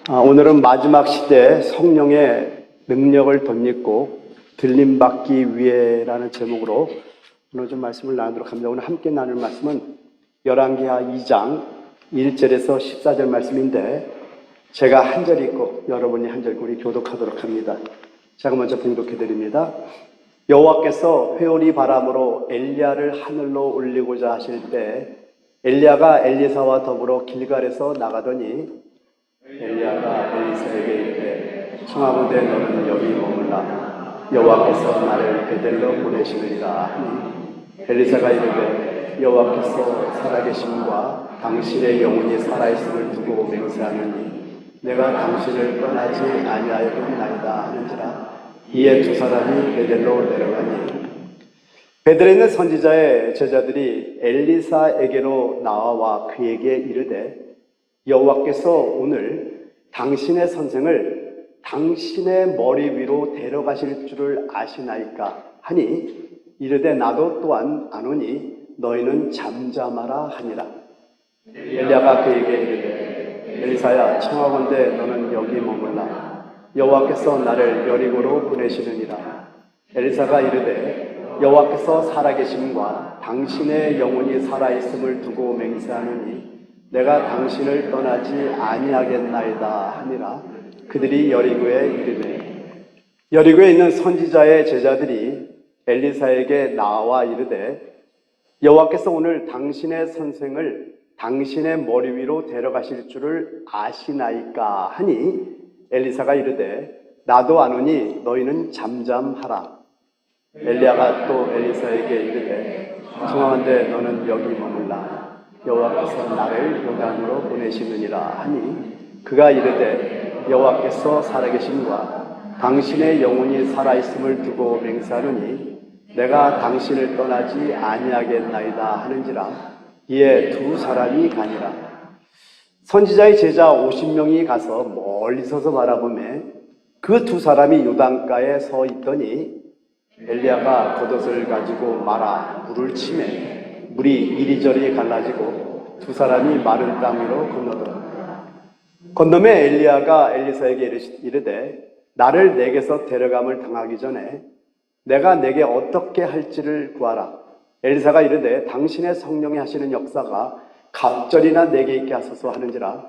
오늘은 마지막 시대 성령의 능력을 덧입고 들림받기 위해라는 제목으로 오늘 좀 말씀을 나누도록 합니다. 오늘 함께 나눌 말씀은 열왕기하 2장 1절에서 14절 말씀인데 제가 한 절 읽고 여러분이 한 절 우리 교독하도록 합니다. 제가 먼저 봉독해 드립니다. 여호와께서 회오리 바람으로 엘리야를 하늘로 올리고자 하실 때 엘리야가 엘리사와 더불어 길갈에서 나가더니 엘리야가 엘리사에게 이르되 청하건대 너는 여기 머물라 여호와께서 나를 베델로 보내시느니라 하니 엘리사가 이르되 여호와께서 살아계심과 당신의 영혼이 살아있음을 두고 맹세하느니 내가 당신을 떠나지 아니하였나이다 하는지라. 이에 두 사람이 베델로 내려가니 베델에 있는 선지자의 제자들이 엘리사에게로 나와 그에게 이르되 여호와께서 오늘 당신의 선생을 당신의 머리 위로 데려가실 줄을 아시나이까 하니 이르되 나도 또한 아노니 너희는 잠잠하라 하니라. 엘리야가 그에게 이르되 엘리사야 청하건대 너는 여기 머물라 여호와께서 나를 여리고로 보내시느니라. 엘리사가 이르되 여호와께서 살아계심과 당신의 영혼이 살아있음을 두고 맹세하느니 내가 당신을 떠나지 아니하겠나이다 하니라. 그들이 여리고에 이르되 여리고에 있는 선지자의 제자들이 엘리사에게 나와 이르되 여호와께서 오늘 당신의 선생을 당신의 머리 위로 데려가실 줄을 아시나이까 하니 엘리사가 이르되 나도 아노니 너희는 잠잠하라. 엘리야가 또 엘리사에게 이르되 청하건대 너는 여기 머물라 여호와께서 나를 요단으로 보내시느니라 하니 그가 이르되 여호와께서 살아계심과 당신의 영혼이 살아있음을 두고 맹세하노니 내가 당신을 떠나지 아니하겠나이다 하는지라. 이에 두 사람이 가니라. 선지자의 제자 50명이 가서 멀리 서서 바라보매 그 두 사람이 요단가에 서 있더니 엘리야가 겉옷을 가지고 말아 물을 치매 물이 이리저리 갈라지고 두 사람이 마른 땅 위로 건너더라. 건너매 엘리야가 엘리사에게 이르되 나를 내게서 데려감을 당하기 전에 내가 내게 어떻게 할지를 구하라. 엘리사가 이르되 당신의 성령이 하시는 역사가 갑절이나 내게 있게 하소서 하는지라.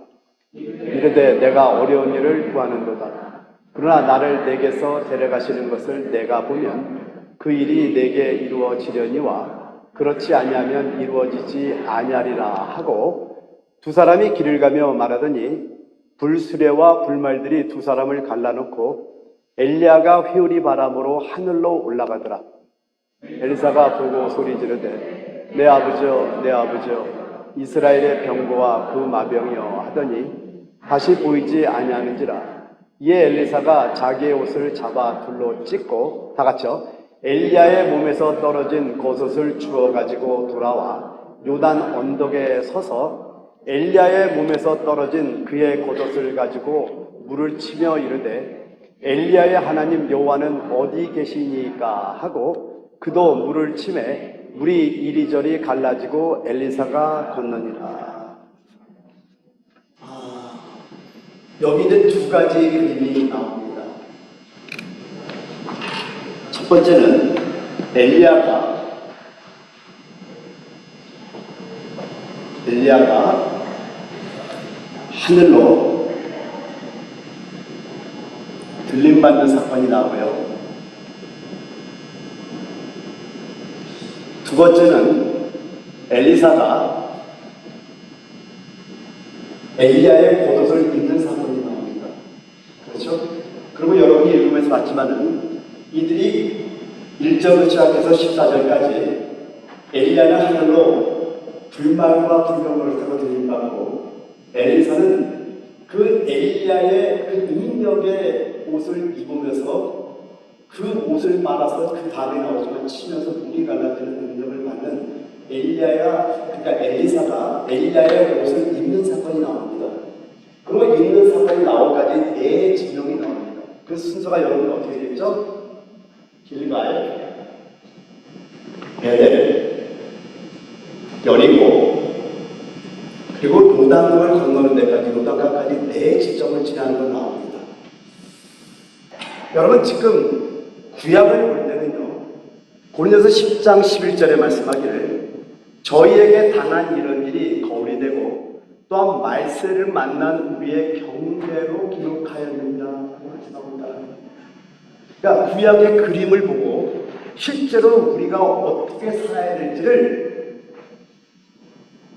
이르되 내가 어려운 일을 구하는도다. 그러나 나를 내게서 데려가시는 것을 내가 보면 그 일이 내게 이루어지려니와 그렇지 아니하면 이루어지지 아니하리라 하고 두 사람이 길을 가며 말하더니 불수레와 불말들이 두 사람을 갈라놓고 엘리야가 회오리 바람으로 하늘로 올라가더라. 엘리사가 보고 소리 지르되 내 아버지여 내 아버지여 이스라엘의 병거와 그 마병이여 하더니 다시 보이지 아니하는지라. 이에 엘리사가 자기의 옷을 잡아 둘로 찢고 다 같이요 엘리야의 몸에서 떨어진 겉옷을 주워 가지고 돌아와 요단 언덕에 서서 엘리야의 몸에서 떨어진 그의 겉옷을 가지고 물을 치며 이르되 엘리야의 하나님 여호와는 어디 계시니까 하고 그도 물을 치매 물이 이리저리 갈라지고 엘리사가 건너니라. 여기는 두 가지 그림이 나옵니다. 첫 번째는 엘리야가 하늘로 들림받는 사건이 나오고요. 두 번째는 엘리사가 엘리야의 겉옷을 입는 사건이 나옵니다. 그렇죠? 그리고 여러분이 읽으면서 봤지만은 이들이 1절부터 시작해서 14절까지 엘리야는 하늘로 불말과 불병거를 타고 들림받고 엘리사는 그 엘리야의 그 능력의 옷을 입으면서 그 옷을 말아서 그 다음에 나오지만 치면서 물이 갈라지는 능력을 받는 그러니까 엘리사가 엘리야의 옷을 입는 사건이 나옵니다. 그리고 입는 사건이 나오기까지 네 지명이 나옵니다. 그 순서가 여러분 어떻게 되겠죠? 길갈, 베델, 여리고, 그리고 요단강을 건너는 데까지, 요단강까지 네 지점을 지나는 걸 나옵니다. 여러분, 지금 구약을 볼 때는요, 고린도서 10장 11절에 말씀하기를 저희에게 당한 이런 일이 거울이 되고 또한 말세를 만난 우리의 경배로 기록하였느니라 라고 말씀합니다. 그러니까 구약의 그림을 보고 실제로 우리가 어떻게 살아야 될지를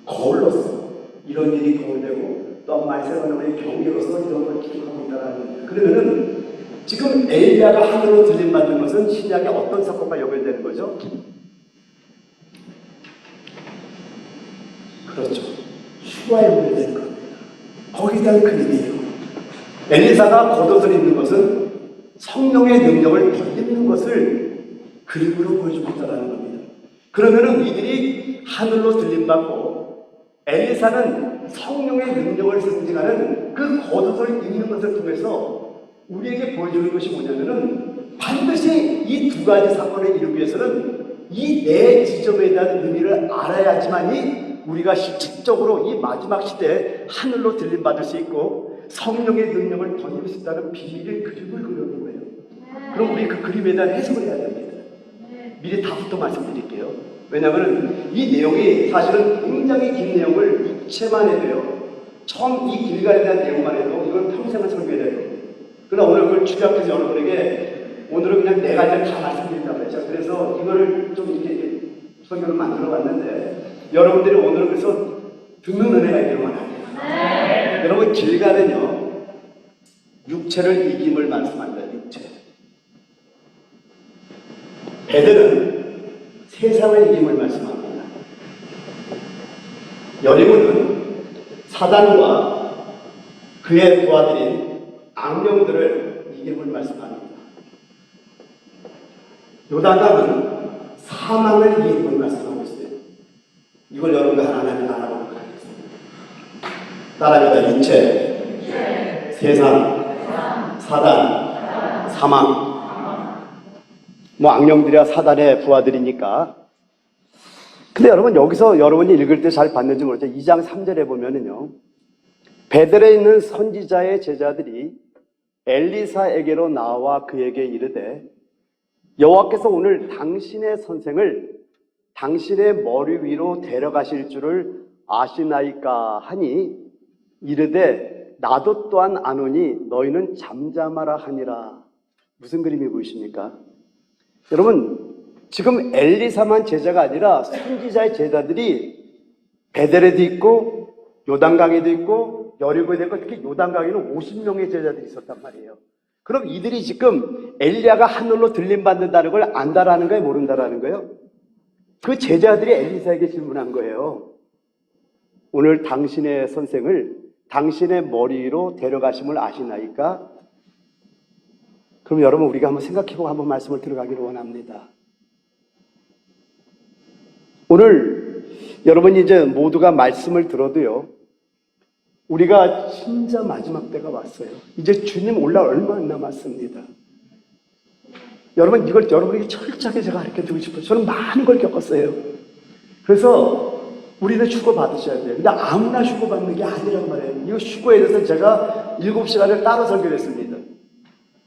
거울로서 이런 일이 거울되고 또한 말세를 만난 우리의 경배로서 이런 걸 기록하고 있다는. 그러면은 지금 엘리야가 하늘로 들림받는 것은 신약의 어떤 사건과 연결되는 거죠? 그렇죠. 휴가에 연결되는 겁니다. 거기에 대한 그림이에요. 엘리사가 겉옷을 입는 것은 성령의 능력을 덧입는 것을 그림으로 보여주고 있다는 겁니다. 그러면은 이들이 하늘로 들림받고 엘리사는 성령의 능력을 상징하는 그 겉옷을 입는 것을 통해서 우리에게 보여주는 것이 뭐냐면은 반드시 이 두 가지 사건을 이루기 위해서는 이 네 지점에 대한 의미를 알아야지만이 우리가 실질적으로 이 마지막 시대에 하늘로 들림받을 수 있고 성령의 능력을 덧입을 수 있다는 비밀의 그림을 그려놓은 거예요. 그럼 우리 그 그림에 대한 해석을 해야 됩니다. 미리 다부터 말씀드릴게요. 왜냐하면 이 내용이 사실은 굉장히 긴 내용을 육체만 해도요, 처음 이 길가에 대한 내용만 해도 이건 평생을 설교해야 돼요. 그러나 오늘 그걸 축약해서 여러분에게 오늘은 그냥 네 가지를 다 말씀드린다고 했죠. 그래서 이거를 좀 이렇게 설교를 만들어 봤는데 여러분들이 오늘은 그래서 듣는 은혜가 있기를 원합니다. 여러분, 길가는요, 육체를 이김을 말씀합니다. 육체. 베드는 세상을 이김을 말씀합니다. 여리고는 사단과 그의 부하들인 악령들을 이김을 말씀합니다. 요단강은 사망을 이김을 말씀하고 있어요. 이걸 여러분과 하나님이 알아보도록 하겠습니다. 따라합니다. 육체, 세상, 사단, 사망. 뭐 악령들이야 사단의 부하들이니까. 근데 여러분, 여기서 여러분이 읽을 때 잘 봤는지 모르겠죠. 2장 3절에 보면은요, 베델에 있는 선지자의 제자들이 엘리사에게로 나와 그에게 이르되 여호와께서 오늘 당신의 선생을 당신의 머리 위로 데려가실 줄을 아시나이까 하니 이르되 나도 또한 아노니 너희는 잠잠하라 하니라. 무슨 그림이 보이십니까? 여러분, 지금 엘리사만 제자가 아니라 선지자의 제자들이 베델에도 있고 요단강에도 있고 여리고에도 있고 특히 요단강에는 50명의 제자들이 있었단 말이에요. 그럼 이들이 지금 엘리야가 하늘로 들림받는다는 걸 안다라는 거예요? 모른다라는 거예요? 그 제자들이 엘리사에게 질문한 거예요. 오늘 당신의 선생을 당신의 머리로 데려가심을 아시나이까? 그럼 여러분, 우리가 한번 생각해보고 한번 말씀을 들어가기를 원합니다. 오늘 여러분이 이제 모두가 말씀을 들어도요, 우리가 진짜 마지막 때가 왔어요. 이제 주님 올라올 얼마 안 남았습니다. 여러분, 이걸 여러분에게 철저하게 제가 가르쳐드리고 싶어요. 저는 많은 걸 겪었어요. 그래서 우리는 휴거 받으셔야 돼요. 근데 아무나 휴거 받는 게 아니란 말이에요. 이 휴거에 대해서 제가 7시간을 따로 설교를 했습니다.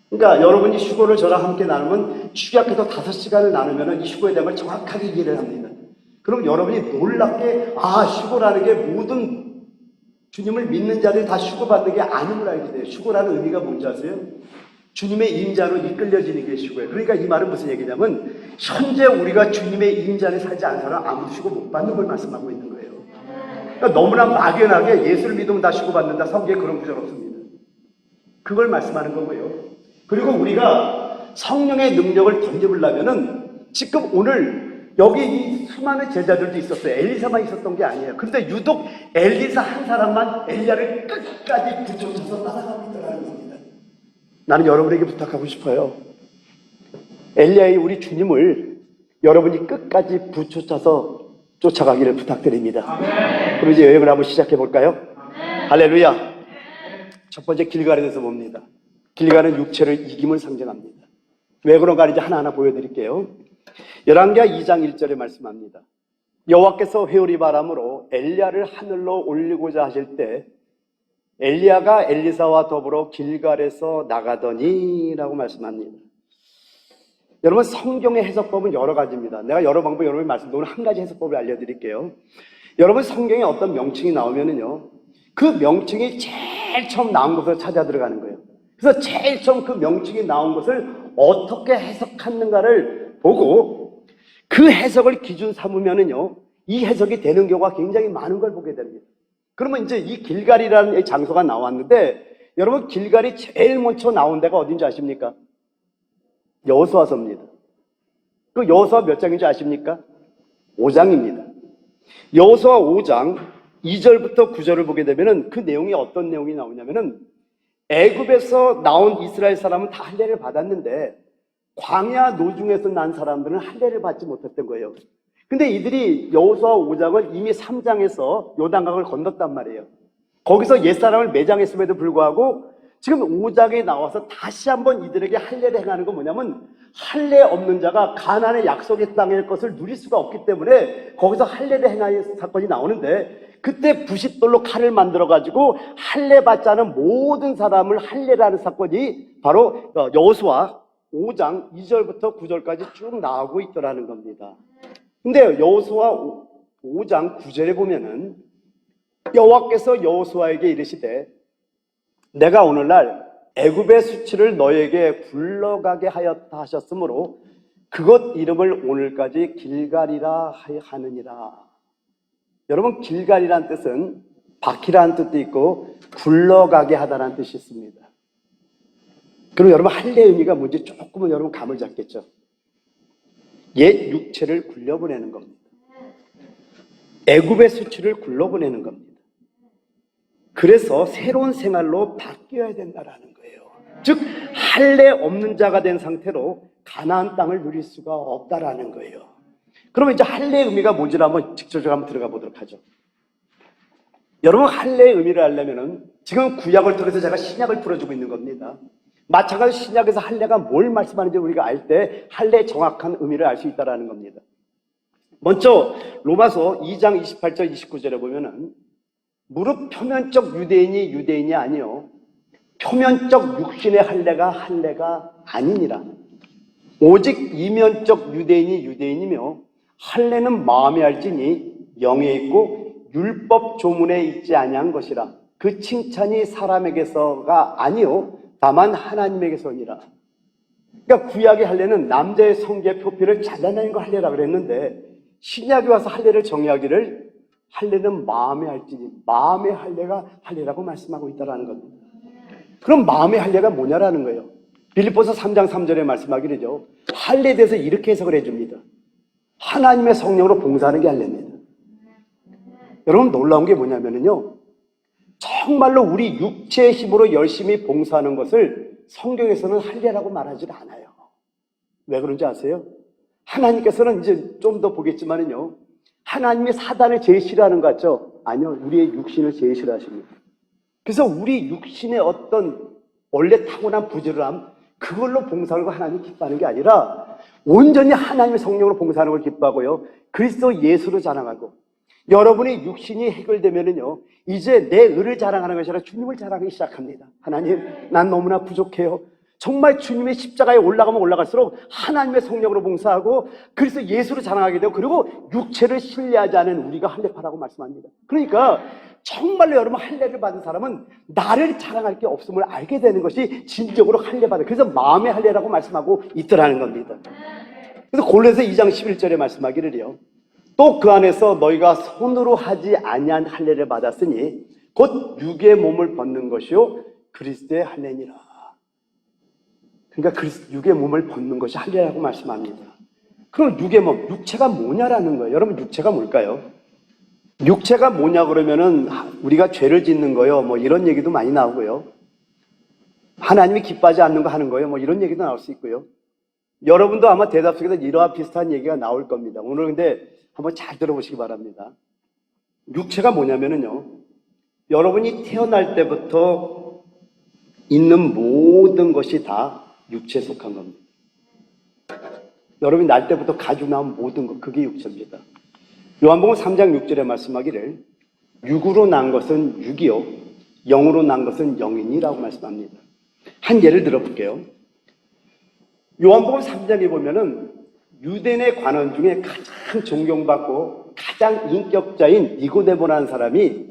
그러니까 여러분이 휴거를 저랑 함께 나누면 축약해서 5시간을 나누면 이 휴거에 대한 걸 정확하게 이해를 합니다. 그럼 여러분이 놀랍게 휴거라는 게 모든 주님을 믿는 자들이 다 휴거받는 게 아님을 알게 돼요. 휴거라는 의미가 뭔지 아세요? 주님의 임자로 이끌려지는 게 휴거예요. 그러니까 이 말은 무슨 얘기냐면 현재 우리가 주님의 임자 안에 살지 않은 사람은 아무도 휴거 못 받는 걸 말씀하고 있는 거예요. 그러니까 너무나 막연하게 예수를 믿으면 다 휴거받는다. 성경에 그런 구절 없습니다. 그걸 말씀하는 거고요. 그리고 우리가 성령의 능력을 덧입으려면은 지금 오늘 여기 이 수많은 제자들도 있었어요. 엘리사만 있었던 게 아니에요. 그런데 유독 엘리사 한 사람만 엘리야를 끝까지 붙여줘서 따라가고 있다는 겁니다. 나는 여러분에게 부탁하고 싶어요. 엘리야의 우리 주님을 여러분이 끝까지 붙여쳐서 쫓아가기를 부탁드립니다. 아멘. 그럼 이제 여행을 한번 시작해 볼까요? 아멘. 할렐루야. 첫 번째 길가에 대해서 봅니다. 길가는 육체를 이김을 상징합니다. 왜 그런가 이제 하나하나 보여드릴게요. 열왕기하 2장 1절에 말씀합니다. 여호와께서 회오리 바람으로 엘리야를 하늘로 올리고자 하실 때 엘리야가 엘리사와 더불어 길갈에서 나가더니라고 말씀합니다. 여러분, 성경의 해석법은 여러 가지입니다. 내가 여러 방법 여러분이 말씀드리면 한 가지 해석법을 알려드릴게요. 여러분, 성경에 어떤 명칭이 나오면은요, 그 명칭이 제일 처음 나온 곳을 찾아 들어가는 거예요. 그래서 제일 처음 그 명칭이 나온 것을 어떻게 해석하는가를 보고 그 해석을 기준 삼으면은요, 이 해석이 되는 경우가 굉장히 많은 걸 보게 됩니다. 그러면 이제 이 길갈이라는 이 장소가 나왔는데, 여러분, 길갈이 제일 먼저 나온 데가 어딘지 아십니까? 여호수아서입니다. 그 여호수아 몇 장인지 아십니까? 5장입니다. 여호수아 5장 2절부터 9절을 보게 되면은 그 내용이 어떤 내용이 나오냐면은, 애굽에서 나온 이스라엘 사람은 다 할례를 받았는데 광야 노중에서 난 사람들은 할례를 받지 못했던 거예요. 근데 이들이 여호수아 5장을 이미 3장에서 요단강을 건넜단 말이에요. 거기서 옛사람을 매장했음에도 불구하고 지금 5장에 나와서 다시 한번 이들에게 할례를 행하는 건 뭐냐면, 할례 없는 자가 가나안의 약속의 땅의 것을 누릴 수가 없기 때문에 거기서 할례를 행하는 사건이 나오는데, 그때 부싯돌로 칼을 만들어가지고 할례 받지 않은 모든 사람을 할례를 하는 사건이 바로 여호수아 5장 2절부터 9절까지 쭉 나오고 있더라는 겁니다. 근데 여호수아 5장 9절에 보면은 여호와께서 여호수아에게 이르시되 내가 오늘날 애굽의 수치를 너에게 굴러가게 하였다 하셨으므로 그것 이름을 오늘까지 길갈이라 하느니라. 여러분, 길갈이라는 뜻은 바퀴라는 뜻도 있고 굴러가게 하다라는 뜻이 있습니다. 그럼 여러분, 할례의 의미가 뭔지 조금은 여러분 감을 잡겠죠? 옛 육체를 굴려보내는 겁니다. 애굽의 수치를 굴러보내는 겁니다. 그래서 새로운 생활로 바뀌어야 된다라는 거예요. 즉, 할례 없는 자가 된 상태로 가나안 땅을 누릴 수가 없다라는 거예요. 그러면 이제 할례의 의미가 뭔지를 한번 직접적으로 한번 들어가 보도록 하죠. 여러분, 할례의 의미를 알려면은 지금 구약을 통해서 제가 신약을 풀어주고 있는 겁니다. 마찬가지로 신약에서 할례가 뭘 말씀하는지 우리가 알 때 할례의 정확한 의미를 알 수 있다라는 겁니다. 먼저 로마서 2장 28절 29절에 보면은 무릇 표면적 유대인이 아니요 표면적 육신의 할례가 아니니라. 오직 이면적 유대인이며 할례는 마음에 할지니 영에 있고 율법 조문에 있지 아니한 것이라. 그 칭찬이 사람에게서가 아니요 다만 하나님에게서니라. 그러니까 구약의 할례는 남자의 성기의 표피를 잘라내는 거 할례라고 그랬는데, 신약에 와서 할례를 정의하기를 할례는 마음에 할지니 마음의 할례가 할례라고 말씀하고 있다는 겁니다. 그럼 마음의 할례가 뭐냐라는 거예요. 빌립보서 3장 3절에 말씀하기를요, 할례에 대해서 이렇게 해석을 해줍니다. 하나님의 성령으로 봉사하는 게 할례입니다. 여러분, 놀라운 게 뭐냐면요, 정말로 우리 육체의 힘으로 열심히 봉사하는 것을 성경에서는 할례라고 말하지 않아요. 왜 그런지 아세요? 하나님께서는 이제 좀 더 보겠지만은요, 하나님이 사단을 제일 싫어하는 것 같죠? 아니요, 우리의 육신을 제일 싫어하십니다. 그래서 우리 육신의 어떤 원래 타고난 부지런함, 그걸로 봉사하는 거 하나님이 기뻐하는 게 아니라 온전히 하나님의 성령으로 봉사하는 걸 기뻐하고요, 그리스도 예수로 자랑하고, 여러분의 육신이 해결되면은요, 이제 내 의를 자랑하는 것이 아니라 주님을 자랑하기 시작합니다. 하나님, 난 너무나 부족해요. 정말 주님의 십자가에 올라가면 올라갈수록 하나님의 성령으로 봉사하고 그래서 예수를 자랑하게 되고, 그리고 육체를 신뢰하지 않은 우리가 할례파라고 말씀합니다. 그러니까 정말로 여러분, 할례를 받은 사람은 나를 자랑할 게 없음을 알게 되는 것이 진정으로 할례받은, 그래서 마음의 할례라고 말씀하고 있더라는 겁니다. 그래서 골로새 2장 11절에 말씀하기를요, 또 그 안에서 너희가 손으로 하지 아니한 할례를 받았으니 곧 육의 몸을 벗는 것이요 그리스도의 할례니라. 그러니까 육의 몸을 벗는 것이 할례라고 말씀합니다. 그럼 육의 몸, 육체가 뭐냐라는 거예요. 여러분, 육체가 뭘까요? 육체가 뭐냐 그러면은 우리가 죄를 짓는 거요, 뭐 이런 얘기도 많이 나오고요, 하나님이 기뻐하지 않는 거 하는 거요, 뭐 이런 얘기도 나올 수 있고요. 여러분도 아마 대답 속에서 이러한 비슷한 얘기가 나올 겁니다. 오늘 근데 한번 잘 들어보시기 바랍니다. 육체가 뭐냐면은요, 여러분이 태어날 때부터 있는 모든 것이 다 육체에 속한 겁니다. 여러분이 날 때부터 가지고 나온 모든 것, 그게 육체입니다. 요한복음 3장 6절에 말씀하기를 육으로 난 것은 육이요 영으로 난 것은 영이니라고 말씀합니다. 한 예를 들어볼게요. 요한복음 3장에 보면은 유대인의 관원 중에 가장 존경받고 가장 인격자인 니고데모라는 사람이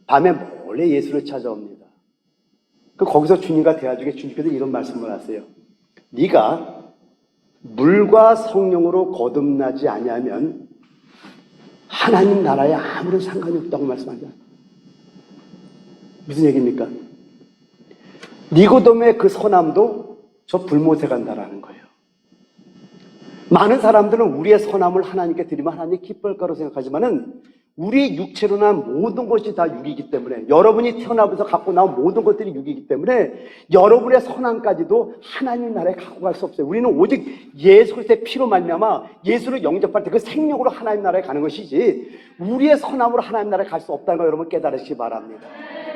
밤에 몰래 예수를 찾아옵니다. 거기서 주님과 대화 중에 주님께서 이런 말씀을 하세요. 네가 물과 성령으로 거듭나지 아니하면 하나님 나라에 아무런 상관이 없다고 말씀하잖아요. 무슨 얘기입니까? 니고데모의 그 선함도 저 불못에 간다라는 거예요. 많은 사람들은 우리의 선함을 하나님께 드리면 하나님이 기뻐할 거라고 생각하지만은 우리의 육체로 난 모든 것이 다 육이기 때문에, 여러분이 태어나면서 갖고 나온 모든 것들이 육이기 때문에 여러분의 선함까지도 하나님 나라에 갖고 갈 수 없어요. 우리는 오직 예수 그리스도의 피로 말미암아 예수를 영접할 때 그 생명으로 하나님 나라에 가는 것이지 우리의 선함으로 하나님 나라에 갈 수 없다는 걸 여러분 깨달으시기 바랍니다.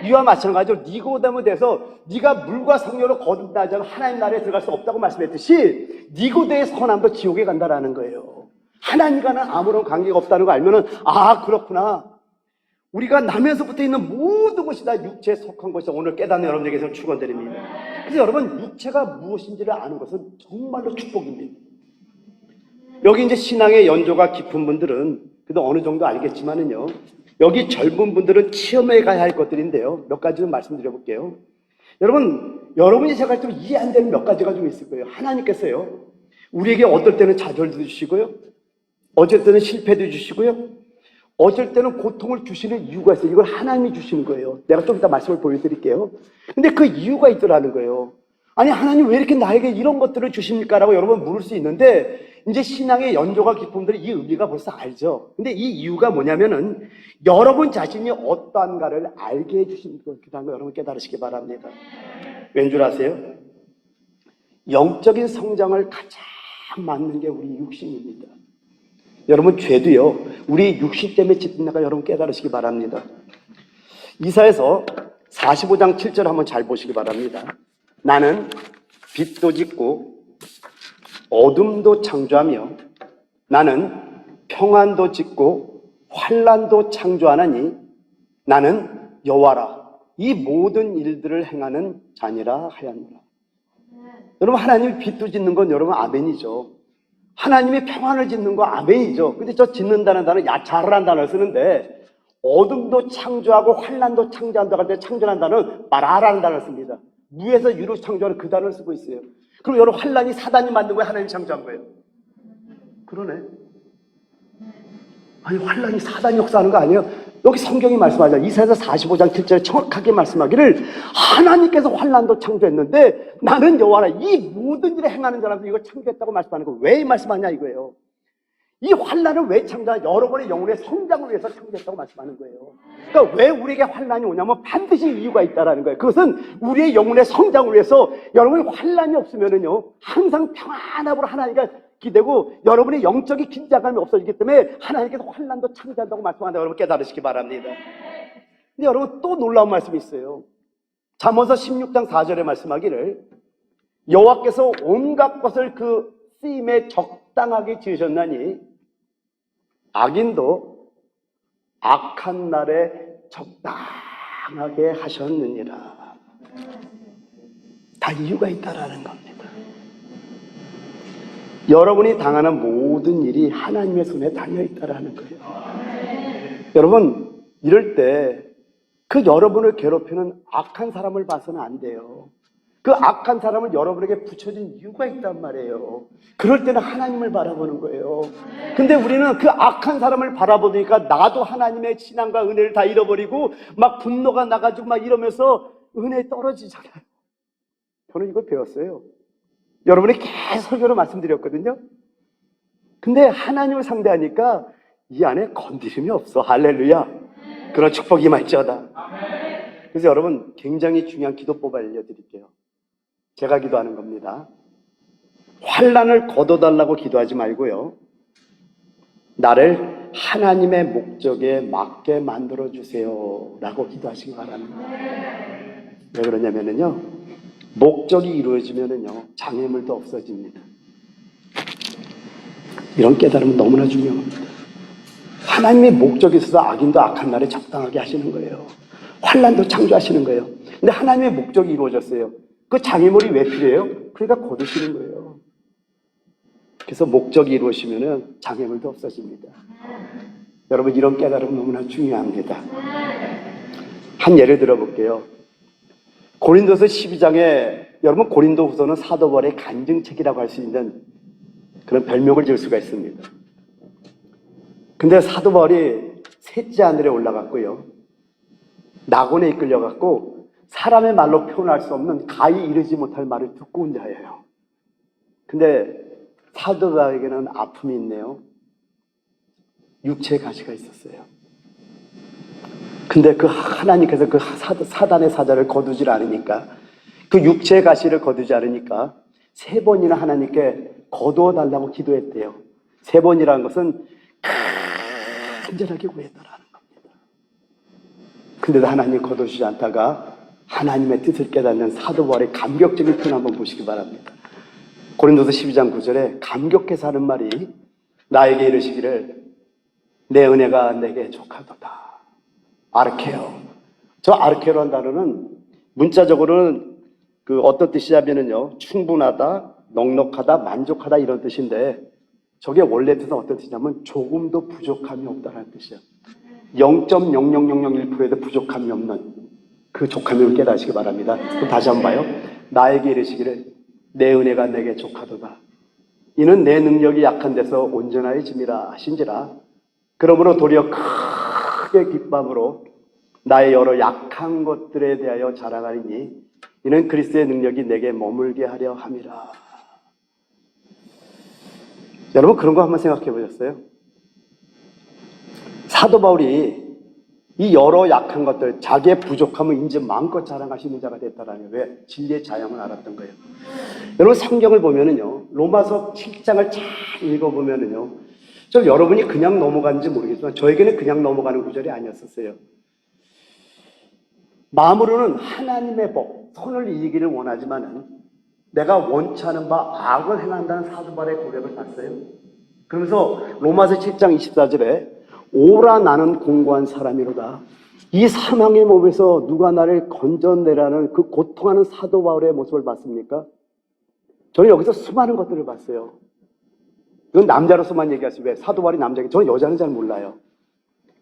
이와 마찬가지로 니고데모에 대해서 네가 물과 성령으로 거듭나지 않으면 하나님 나라에 들어갈 수 없다고 말씀했듯이 니고데의 선함도 지옥에 간다라는 거예요. 하나님과는 아무런 관계가 없다는 거 알면은 아 그렇구나. 우리가 나면서부터 있는 모든 것이 다 육체에 속한 것이 오늘 깨닫는 여러분에게서 축원드립니다. 그래서 여러분 육체가 무엇인지를 아는 것은 정말로 축복입니다. 여기 이제 신앙의 연조가 깊은 분들은 그래도 어느 정도 알겠지만은요. 여기 젊은 분들은 체험해 가야 할 것들인데요. 몇 가지 좀 말씀드려 볼게요. 여러분이 생각할 때 이해 안 되는 몇 가지가 좀 있을 거예요. 하나님께서요. 우리에게 어떨 때는 좌절도 주시고요. 어쩔 때는 실패도 주시고요. 어쩔 때는 고통을 주시는 이유가 있어요. 이걸 하나님이 주시는 거예요. 내가 좀 이따 말씀을 보여드릴게요. 근데 그 이유가 있더라는 거예요. 아니 하나님 왜 이렇게 나에게 이런 것들을 주십니까? 라고 여러분 물을 수 있는데 이제 신앙의 연조가 깊은 분들이 이 의미가 벌써 알죠. 근데 이 이유가 뭐냐면은 여러분 자신이 어떠한가를 알게 해주신 거라는 거 여러분 깨달으시기 바랍니다. 왠 줄 아세요? 영적인 성장을 가장 맞는 게 우리 육신입니다. 여러분 죄도요 우리 육신 때문에 짓는 거 여러분 깨달으시기 바랍니다. 이사야서 45장 7절 한번 잘 보시기 바랍니다. 나는 빛도 짓고 어둠도 창조하며 나는 평안도 짓고 환난도 창조하나니 나는 여호와라 이 모든 일들을 행하는 자니라 하였노라. 여러분 하나님이 빛도 짓는 건 여러분 아멘이죠. 하나님이 평안을 짓는 거 아멘이죠. 근데 저 짓는다는 단어 야차라는 단어를 쓰는데 어둠도 창조하고 환난도 창조한다고 할 때 창조하는 단어는 마라라는 단어를 씁니다. 무에서 유로 창조하는 그 단어를 쓰고 있어요. 그럼 여러분 환난이 사단이 만든 거예요? 하나님이 창조한 거예요? 그러네. 아니 환난이 사단이 역사하는 거 아니에요? 여기 성경이 말씀하죠. 이사야서 45장 7절에 정확하게 말씀하기를 하나님께서 환난도 창조했는데 나는 여호와라 이 모든 일을 행하는 자라서 이걸 창조했다고 말씀하는 거. 왜 말씀하냐 이거예요. 이 환난을 왜 창조하냐? 여러분의 영혼의 성장을 위해서 창조했다고 말씀하는 거예요. 그러니까 왜 우리에게 환난이 오냐면 반드시 이유가 있다라는 거예요. 그것은 우리의 영혼의 성장을 위해서 여러분이 환난이 없으면은요 항상 평안함으로 하나님과 기대고 여러분의 영적인 긴장감이 없어지기 때문에 하나님께서 환난도 창조한다고 말씀한다. 여러분 깨달으시기 바랍니다. 근데 여러분 또 놀라운 말씀이 있어요. 잠언서 16장 4절에 말씀하기를 여호와께서 온갖 것을 그 쓰임에 적당하게 지으셨나니 악인도 악한 날에 적당하게 하셨느니라. 다 이유가 있다라는 겁니다. 여러분이 당하는 모든 일이 하나님의 손에 달려있다라는 거예요. 여러분 이럴 때 그 여러분을 괴롭히는 악한 사람을 봐서는 안 돼요. 그 악한 사람을 여러분에게 붙여준 이유가 있단 말이에요. 그럴 때는 하나님을 바라보는 거예요. 근데 우리는 그 악한 사람을 바라보니까 나도 하나님의 신앙과 은혜를 다 잃어버리고 막 분노가 나가지고 막 이러면서 은혜 떨어지잖아요. 저는 이걸 배웠어요. 여러분이 계속 설교로 말씀드렸거든요. 근데 하나님을 상대하니까 이 안에 건드림이 없어. 할렐루야. 그런 축복이 임할지어다. 그래서 여러분 굉장히 중요한 기도법 알려드릴게요. 제가 기도하는 겁니다. 환난을 걷어달라고 기도하지 말고요. 나를 하나님의 목적에 맞게 만들어주세요 라고 기도하시기 바랍니다. 왜 그러냐면요 목적이 이루어지면은요 장애물도 없어집니다. 이런 깨달음은 너무나 중요합니다. 하나님의 목적이 있어서 악인도 악한 날에 적당하게 하시는 거예요. 환난도 창조하시는 거예요. 근데 하나님의 목적이 이루어졌어요. 그 장애물이 왜 필요해요? 그러니까 거두시는 거예요. 그래서 목적이 이루어지면은 장애물도 없어집니다. 여러분, 이런 깨달음 너무나 중요합니다. 한 예를 들어볼게요. 고린도서 12장에 여러분, 고린도후서는 사도 바울의 간증책이라고 할 수 있는 그런 별명을 지을 수가 있습니다. 근데 사도 바울이 셋째 하늘에 올라갔고요, 낙원에 이끌려갔고 사람의 말로 표현할 수 없는 가히 이르지 못할 말을 듣고 온 자예요. 근데 사도 바울에게는 아픔이 있네요. 육체의 가시가 있었어요. 근데 그 하나님께서 그 사단의 사자를 거두질 않으니까, 그 육체의 가시를 거두지 않으니까 3번이나 하나님께 거두어 달라고 기도했대요. 3번이라는 것은 간절하게 구했다라는 겁니다. 근데도 하나님 거두시지 않다가 하나님의 뜻을 깨닫는 사도 바울의 감격적인 표현 한번 보시기 바랍니다. 고린도서 12장 9절에 감격해서 하는 말이 나에게 이르시기를 내 은혜가 내게 족하도다. 아르케오. 저 아르케오라는 단어는 문자적으로는 그 어떤 뜻이냐면요, 충분하다, 넉넉하다, 만족하다 이런 뜻인데, 저게 원래 뜻은 어떤 뜻이냐면 조금도 부족함이 없다는 뜻이에요. 0.00001%에도 부족함이 없는 그 족함을 깨닫시기 바랍니다. 그럼 다시 한번 봐요. 나에게 이르시기를 내 은혜가 내게 족하도다. 이는 내 능력이 약한 데서 온전하여짐이라 하신지라. 그러므로 도리어 크게 기쁨으로 나의 여러 약한 것들에 대하여 자랑하리니 이는 그리스도의 능력이 내게 머물게 하려 함이라. 여러분, 그런 거 한번 생각해 보셨어요? 사도 바울이 이 여러 약한 것들, 자기의 부족함을 이제 마음껏 자랑하시는 자가 됐다라는 거예요. 왜? 진리의 자양을 알았던 거예요. 여러분, 성경을 보면은요, 로마서 7장을 잘 읽어보면은요, 좀 여러분이 그냥 넘어가는지 모르겠지만 저에게는 그냥 넘어가는 구절이 아니었었어요. 마음으로는 하나님의 법, 선을 이기기를 원하지만은 내가 원치 않은 바 악을 행한다는 사도 바울의 고백을 봤어요. 그러면서 로마서 7장 24절에 오라 나는 공고한 사람이로다. 이 사망의 몸에서 누가 나를 건져내라는 그 고통하는 사도 바울의 모습을 봤습니까? 저는 여기서 수많은 것들을 봤어요. 이건 남자로서만 얘기하시면, 왜? 사도 바울이 남자에게, 저는 여자는 잘 몰라요.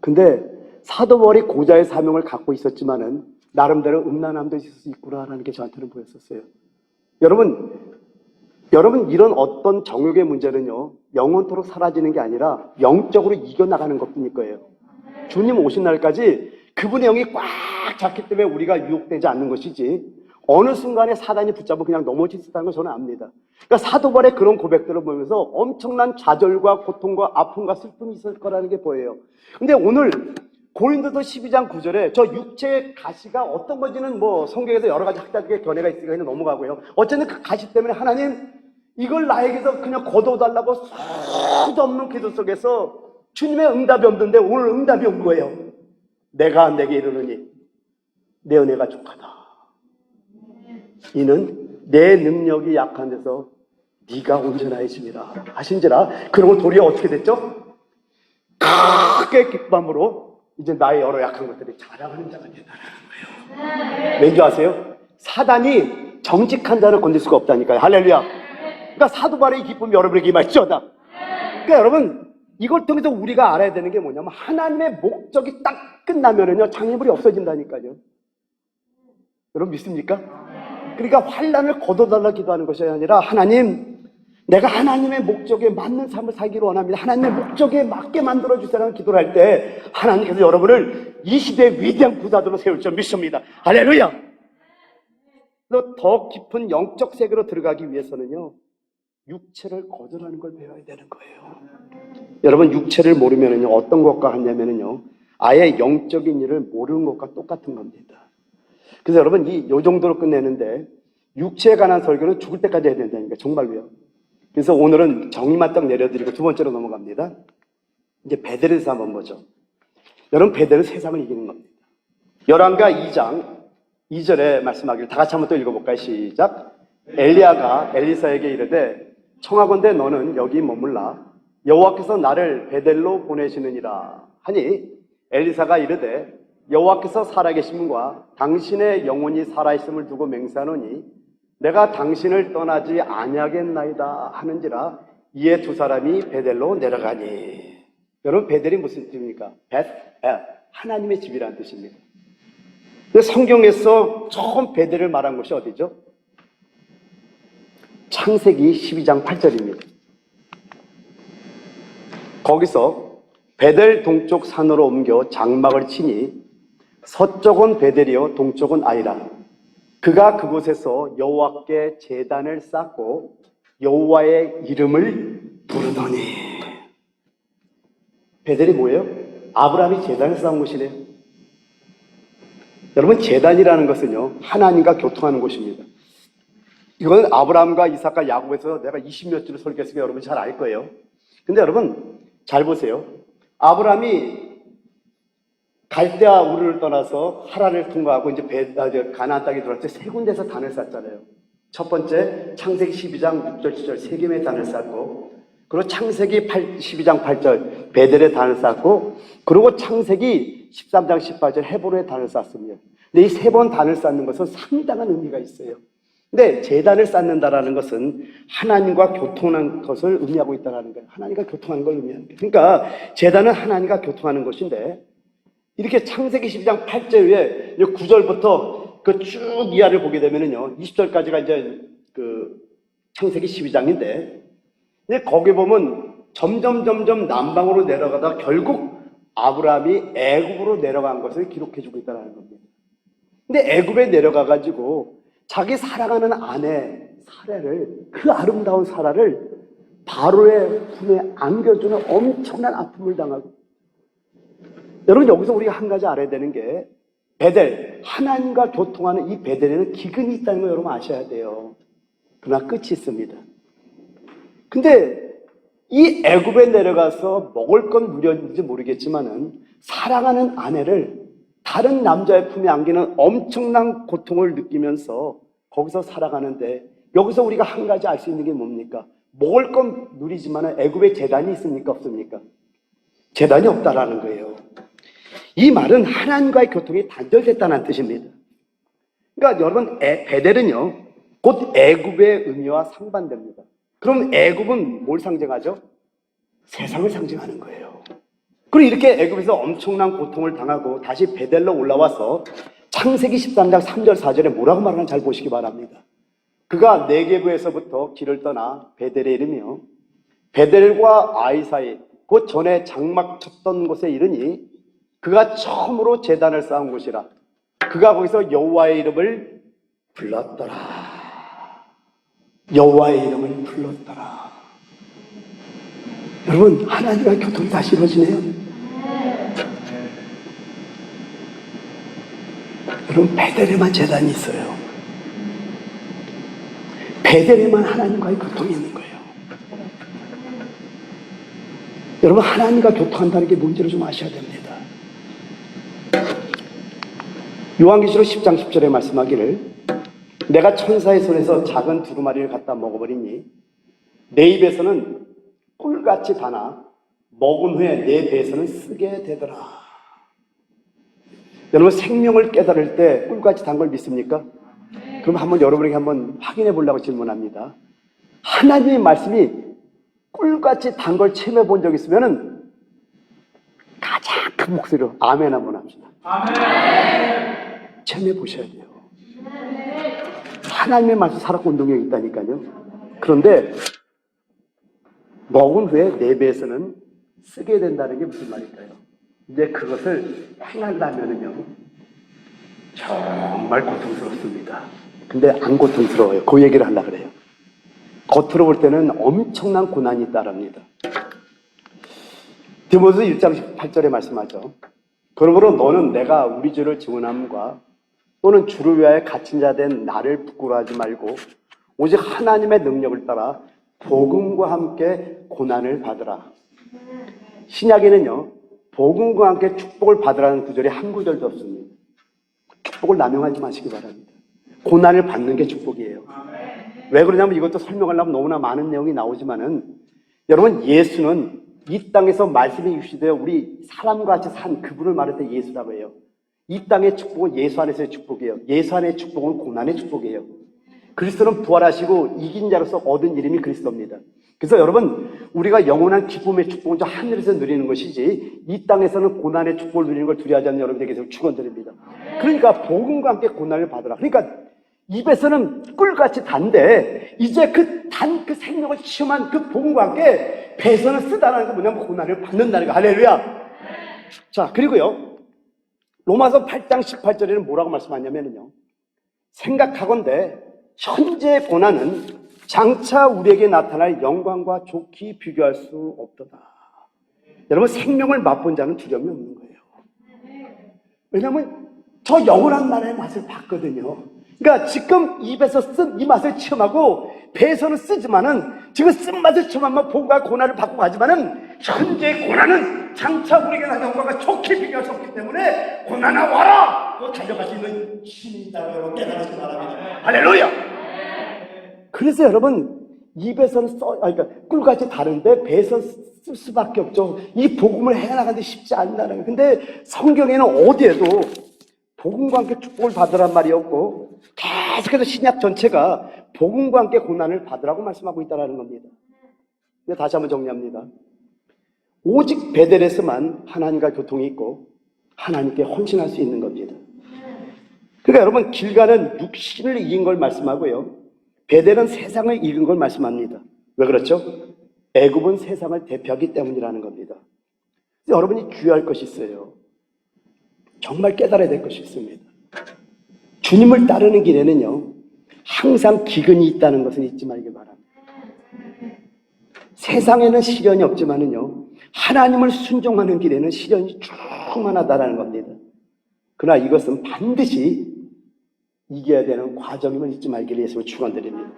근데 사도 바울이 고자의 사명을 갖고 있었지만은 나름대로 음란함도 있을 수 있구나라는 게 저한테는 보였었어요. 여러분 이런 어떤 정욕의 문제는요, 영원토록 사라지는 게 아니라 영적으로 이겨나가는 것뿐일 거예요. 주님 오신 날까지 그분의 영이 꽉 잡기 때문에 우리가 유혹되지 않는 것이지, 어느 순간에 사단이 붙잡고 그냥 넘어질 수 있다는 걸 저는 압니다. 그러니까 사도 바울의 그런 고백들을 보면서 엄청난 좌절과 고통과 아픔과 슬픔이 있을 거라는 게 보여요. 근데 오늘 고린도서 12장 9절에 저 육체의 가시가 어떤 건지는 뭐 성경에서 여러 가지 학자들의 견해가 있으니까 그냥 넘어가고요. 어쨌든 그 가시 때문에 하나님 이걸 나에게서 그냥 거둬달라고 수도 없는 기도 속에서 주님의 응답이 없는데 오늘 응답이 온 거예요. 내가 내게 이르노니 내 은혜가 족하다. 이는 내 능력이 약한 데서 네가 온전하여짐이라 하신지라. 그러고 도리어 어떻게 됐죠? 크게 기쁨으로 이제 나의 여러 약한 것들이 자랑하는 자가 된다는 거예요. 왠지 아세요? 사단이 정직한 자를 건들 수가 없다니까요. 할렐루야. 그러니까 사도 바울의 기쁨이 여러분에게 임할지어다. 그러니까 여러분, 이걸 통해서 우리가 알아야 되는 게 뭐냐면 하나님의 목적이 딱 끝나면은요, 장애물이 없어진다니까요. 여러분 믿습니까? 그러니까 환난을 거둬달라 기도하는 것이 아니라, 하나님, 내가 하나님의 목적에 맞는 삶을 살기를 원합니다. 하나님의 목적에 맞게 만들어주세요라는 기도를 할 때 하나님께서 여러분을 이 시대의 위대한 부자들로 세울 줄 믿습니다. 할렐루야! 더 깊은 영적 세계로 들어가기 위해서는요, 육체를 거절하는 걸 배워야 되는 거예요. 여러분, 육체를 모르면은요, 어떤 것과 같냐면은요, 아예 영적인 일을 모르는 것과 똑같은 겁니다. 그래서 여러분, 요 정도로 끝내는데, 육체에 관한 설교는 죽을 때까지 해야 된다니까, 정말로요. 그래서 오늘은 정의만 딱 내려드리고 두 번째로 넘어갑니다. 이제 베델에 대해서 한번 보죠. 여러분, 베델은 세상을 이기는 겁니다. 열왕기하 2장 2절에 말씀하기를 다 같이 한번 또 읽어볼까요? 시작. 엘리야가 엘리사에게 이르되 청하건대 너는 여기 머물라. 여호와께서 나를 베델로 보내시느니라 하니 엘리사가 이르되 여호와께서 살아계심과 당신의 영혼이 살아있음을 두고 맹세하노니 내가 당신을 떠나지 아니하겠나이다 하는지라. 이에 두 사람이 베델로 내려가니. 여러분, 베델이 무슨 뜻입니까? 하나님의 집이라는 뜻입니다. 성경에서 처음 베델을 말한 곳이 어디죠? 창세기 12장 8절입니다. 거기서 베델 동쪽 산으로 옮겨 장막을 치니 서쪽은 베델이요 동쪽은 아이라. 그가 그곳에서 여호와께 제단을 쌓고 여호와의 이름을 부르더니. 베델이 뭐예요? 아브라함이 제단을 쌓은 곳이래요. 여러분, 제단이라는 것은요 하나님과 교통하는 곳입니다. 이거는 아브라함과 이삭과 야곱에서 내가 20몇 주를 설교했으니까 여러분 잘 알 거예요. 근데 여러분 잘 보세요. 아브라함이 갈대아 우르를 떠나서 하란을 통과하고 이제 가나안 땅에 들어갈 때 세 군데서 단을 쌓잖아요. 첫 번째 창세기 12장 6절 7절 세겜의 단을 쌓고, 그리고 창세기 12장 8절 베델의 단을 쌓고, 그리고 창세기 13장 18절 헤브론의 단을 쌓습니다. 근데 이 세 번 단을 쌓는 것은 상당한 의미가 있어요. 근데 제단을 쌓는다라는 것은 하나님과 교통하는 것을 의미하고 있다는 거예요. 하나님과 교통하는 걸 의미하는 거예요. 그러니까 제단은 하나님과 교통하는 것인데, 이렇게 창세기 12장 8절에 9절부터 그 쭉 이하를 보게 되면은요, 20절까지가 이제 그 창세기 12장인데, 근데 거기 보면 점점 남방으로 내려가다 결국 아브라함이 애굽으로 내려간 것을 기록해주고 있다는 겁니다. 근데 애굽에 내려가가지고 자기 사랑하는 아내 사라를, 그 아름다운 사라를 바로의 품에 안겨주는 엄청난 아픔을 당하고. 여러분, 여기서 우리가 한 가지 알아야 되는 게, 베델, 하나님과 교통하는 이 베델에는 기근이 있다는 걸 여러분 아셔야 돼요. 그러나 끝이 있습니다. 근데 이 애굽에 내려가서 먹을 건 누렸는지 모르겠지만은 사랑하는 아내를 다른 남자의 품에 안기는 엄청난 고통을 느끼면서 거기서 살아가는데, 여기서 우리가 한 가지 알 수 있는 게 뭡니까? 먹을 건 누리지만은 애굽에 제단이 있습니까? 없습니까? 제단이 없다라는 거예요. 이 말은 하나님과의 교통이 단절됐다는 뜻입니다. 그러니까 여러분, 베델은요 곧 애굽의 의미와 상반됩니다. 그럼 애굽은 뭘 상징하죠? 세상을 상징하는 거예요. 그리고 이렇게 애굽에서 엄청난 고통을 당하고 다시 베델로 올라와서 창세기 13장 3절 4절에 뭐라고 말하는지 잘 보시기 바랍니다. 그가 네게브에서부터 길을 떠나 베델에 이르며 베델과 아이 사이 곧 전에 장막 쳤던 곳에 이르니 그가 처음으로 제단을 쌓은 곳이라. 그가 거기서 여호와의 이름을 불렀더라. 여호와의 이름을 불렀더라. 여러분, 하나님과 교통이 다시 이루어지네요. 여러분, 베델에만 제단이 있어요. 베델에만 하나님과의 교통이 있는 거예요. 여러분, 하나님과 교통한다는 게 뭔지를 좀 아셔야 됩니다. 요한계시록 10장 10절에 말씀하기를 내가 천사의 손에서 작은 두루마리를 갖다 먹어버리니 내 입에서는 꿀같이 다나 먹은 후에 내 배에서는 쓰게 되더라. 여러분, 생명을 깨달을 때 꿀같이 단 걸 믿습니까? 그럼 한번 여러분에게 한번 확인해 보려고 질문합니다. 하나님의 말씀이 꿀같이 단 걸 체험해 본 적 있으면은 가장 큰 목소리로 아멘 한번 합시다. 아멘. 체험해 보셔야 돼요. 하나님의 말씀 살았고 운동력이 있다니까요. 그런데 먹은 후에 내 배에서는 쓰게 된다는 게 무슨 말일까요? 근데 그것을 행하려면은요 정말 고통스럽습니다. 근데 안 고통스러워요. 그 얘기를 하려고 그래요. 겉으로 볼 때는 엄청난 고난이 있다랍니다. 디모데 1장 8절에 말씀하죠. 그러므로 너는 내가 우리 주를 증언함과 또는 주를 위하여 갇힌 자 된 나를 부끄러워하지 말고 오직 하나님의 능력을 따라 복음과 함께 고난을 받으라. 신약에는요 복음과 함께 축복을 받으라는 구절이 한 구절도 없습니다. 축복을 남용하지 마시기 바랍니다. 고난을 받는 게 축복이에요. 왜 그러냐면 이것도 설명하려면 너무나 많은 내용이 나오지만은 여러분, 예수는 이 땅에서 말씀이 유시되어 우리 사람과 같이 산 그분을 말할 때 예수라고 해요. 이 땅의 축복은 예수 안에서의 축복이에요. 예수 안의 축복은 고난의 축복이에요. 그리스도는 부활하시고 이긴 자로서 얻은 이름이 그리스도입니다. 그래서 여러분, 우리가 영원한 기쁨의 축복은 저 하늘에서 누리는 것이지 이 땅에서는 고난의 축복을 누리는 걸 두려워하지 않는 여러분에게서 축원드립니다. 그러니까 복음과 함께 고난을 받으라. 그러니까 입에서는 꿀같이 단데 이제 그 생명을 체험한 그 복음과 함께 배선을 쓰다라는 게 뭐냐면 고난을 받는다는 거. 할렐루야. 자, 그리고요, 로마서 8장 18절에는 뭐라고 말씀하냐면요, 생각하건대 현재의 고난은 장차 우리에게 나타날 영광과 좋게 비교할 수 없도다. 여러분, 생명을 맛본 자는 두려움이 없는 거예요. 왜냐하면 저 영원한 나라의 맛을 봤거든요. 그러니까 지금 입에서 쓴 이 맛을 체험하고 배에서는 쓰지만은 지금 쓴 맛을 체험하면 복음과 고난을 받고 가지만은 현재의 고난은 장차 우리에게 나타날 영광과 좋게 비교할 수 없기 때문에 고난아 와라! 또 달려갈 수 있는 힘이 있다고 여러분 깨달으시기 바랍니다. 할렐루야! 그래서 여러분, 입에서는 그러니까 꿀같이 다른데 배에서 쓸 수밖에 없죠. 이 복음을 해나가는데 쉽지 않다는 거예요. 근데 성경에는 어디에도 복음과 함께 축복을 받으란 말이 없고 계속해서 신약 전체가 복음과 함께 고난을 받으라고 말씀하고 있다는 겁니다. 근데 다시 한번 정리합니다. 오직 베델에서만 하나님과 교통이 있고 하나님께 헌신할 수 있는 겁니다. 그러니까 여러분, 길가는 육신을 이긴 걸 말씀하고요, 베델은 세상을 이긴 걸 말씀합니다. 왜 그렇죠? 애굽은 세상을 대표하기 때문이라는 겁니다. 여러분이 주의할 것이 있어요. 정말 깨달아야 될 것이 있습니다. 주님을 따르는 길에는요, 항상 기근이 있다는 것은 잊지 말기 바랍니다. 세상에는 시련이 없지만은요, 하나님을 순종하는 길에는 시련이 충만하다는 겁니다. 그러나 이것은 반드시 이겨야 되는 과정임을 잊지 말기를 예수로 축원드립니다.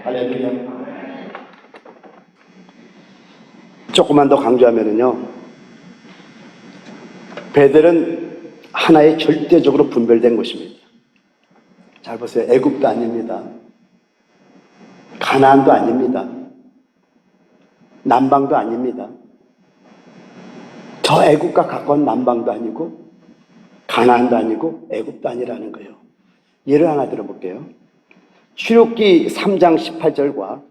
할렐루야. 조금만 더 강조하면은요, 베델은 하나의 절대적으로 분별된 곳입니다. 잘 보세요. 애굽도 아닙니다. 가나안도 아닙니다. 남방도 아닙니다. 저 애굽과 가까운 남방도 아니고 가나안도 아니고 애굽도 아니라는 거예요. 예를 하나 들어볼게요. 출애굽기 3장 18절과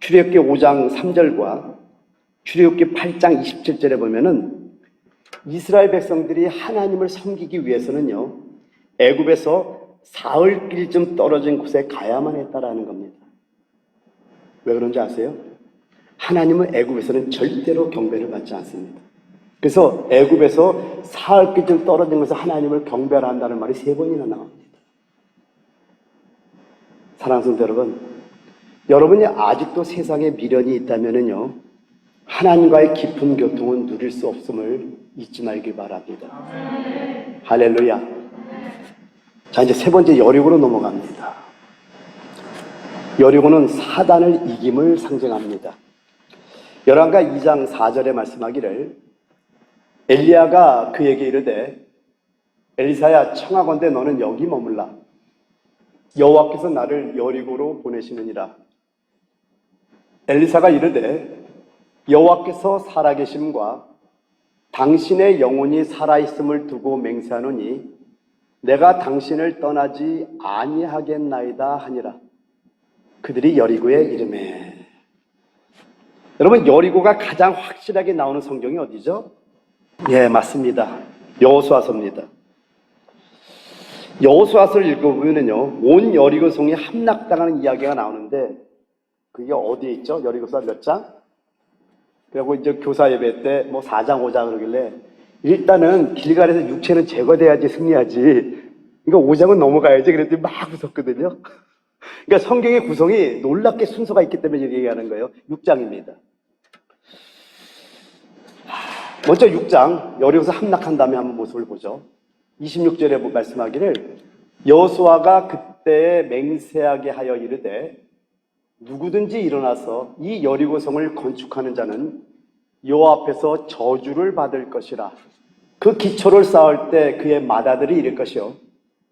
출애굽기 5장 3절과 출애굽기 8장 27절에 보면은 이스라엘 백성들이 하나님을 섬기기 위해서는요, 애굽에서 사흘길쯤 떨어진 곳에 가야만 했다라는 겁니다. 왜 그런지 아세요? 하나님은 애굽에서는 절대로 경배를 받지 않습니다. 그래서 애굽에서 사흘길쯤 떨어진 곳에서 하나님을 경배를 한다는 말이 3번이나 나옵니다. 사랑하는 성도 여러분, 여러분이 아직도 세상에 미련이 있다면은요, 하나님과의 깊은 교통은 누릴 수 없음을 잊지 말길 바랍니다. 할렐루야. 자, 이제 3번째 여리고로 넘어갑니다. 여리고는 사단을 이김을 상징합니다. 열왕가 2장 4절에 말씀하기를, 엘리야가 그에게 이르되 엘리사야, 청하건대 너는 여기 머물라. 여호와께서 나를 여리고로 보내시느니라. 엘리사가 이르되 여호와께서 살아계심과 당신의 영혼이 살아있음을 두고 맹세하노니 내가 당신을 떠나지 아니하겠나이다 하니라. 그들이 여리고에 이르매. 여러분, 여리고가 가장 확실하게 나오는 성경이 어디죠? 예, 맞습니다. 여호수아서입니다. 여호수아서를 읽어보면요, 온 여리고성이 함락당하는 이야기가 나오는데 그게 어디에 있죠? 여리고서 몇 장? 그리고 이제 교사 예배 때 4장 5장 그러길래 일단은 길갈에서 육체는 제거돼야지 승리하지, 그러니까 5장은 넘어가야지 그랬더니 막 웃었거든요. 그러니까 성경의 구성이 놀랍게 순서가 있기 때문에 얘기하는 거예요. 6장입니다. 먼저 6장 여리고서 함락한 다음에 한번 모습을 보죠. 26절에 말씀하기를, 여호수아가 그때 맹세하게 하여 이르되 누구든지 일어나서 이 여리고성을 건축하는 자는 여호와 앞에서 저주를 받을 것이라. 그 기초를 쌓을 때 그의 맏아들이 이를 것이요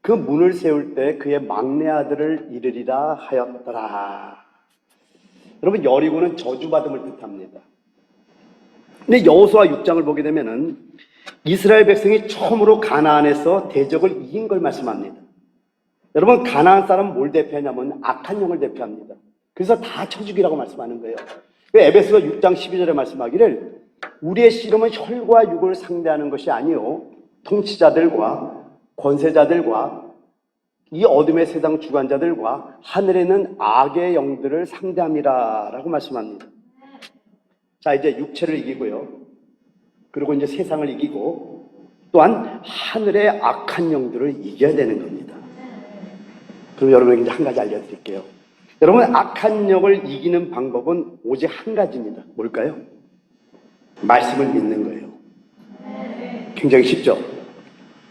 그 문을 세울 때 그의 막내 아들을 이르리라 하였더라. 여러분, 여리고는 저주받음을 뜻합니다. 근데 여호수아 6장을 보게 되면은 이스라엘 백성이 처음으로 가나안에서 대적을 이긴 걸 말씀합니다. 여러분, 가나안 사람은 뭘 대표하냐면 악한 영을 대표합니다. 그래서 다 쳐죽이라고 말씀하는 거예요. 에베소서 6장 12절에 말씀하기를 우리의 씨름은 혈과 육을 상대하는 것이 아니요 통치자들과 권세자들과 이 어둠의 세상 주관자들과 하늘에 있는 악의 영들을 상대함이라 라고 말씀합니다. 자, 이제 육체를 이기고요. 그리고 이제 세상을 이기고 또한 하늘의 악한 영들을 이겨야 되는 겁니다. 그럼 여러분에게 이제 한 가지 알려드릴게요. 여러분, 악한 영을 이기는 방법은 오직 한 가지입니다. 뭘까요? 말씀을 믿는 거예요. 굉장히 쉽죠?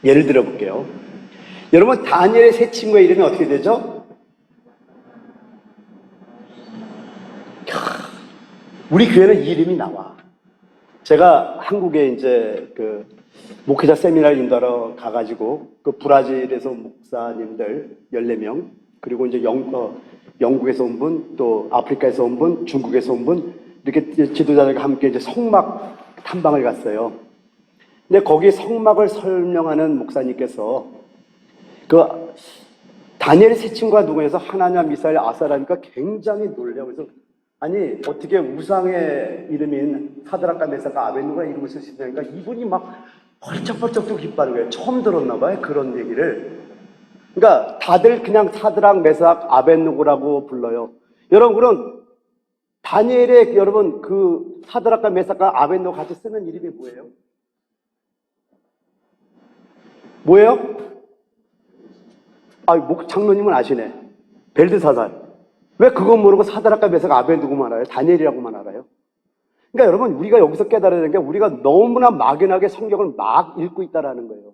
예를 들어 볼게요. 여러분, 다니엘의 세 친구의 이름이 어떻게 되죠? 우리 교회는 이 이름이 나와. 제가 한국에 이제 그 목회자 세미나를 인도하러 가가지고 그 브라질에서 목사님들 14명, 그리고 이제 영국에서 온 분, 또 아프리카에서 온 분, 중국에서 온 분, 이렇게 지도자들과 함께 이제 성막 탐방을 갔어요. 근데 거기 성막을 설명하는 목사님께서 그 다니엘의 세 친구가 누구에서 하나냐, 미사엘, 아사라니까 굉장히 놀래요. 그래서 아니 어떻게 우상의 이름인 사드락과 메사가 아벤누가 이름을 쓸 수 있다니까 이분이 막 펄쩍펄쩍 기뻐하는 거예요. 처음 들었나 봐요, 그런 얘기를. 그러니까 다들 그냥 사드락, 메삭, 아벤누고라고 불러요. 여러분, 다니엘의 여러분 그 사드락과 메삭과 아벤누고 같이 쓰는 이름이 뭐예요? 뭐예요? 장로님은 아시네. 벨드사살. 왜 그거 모르고 사드락과 메삭, 아벤누고만 알아요? 다니엘이라고만 알아요? 그러니까 여러분, 우리가 여기서 깨달아야 되는 게 우리가 너무나 막연하게 성경을 막 읽고 있다라는 거예요.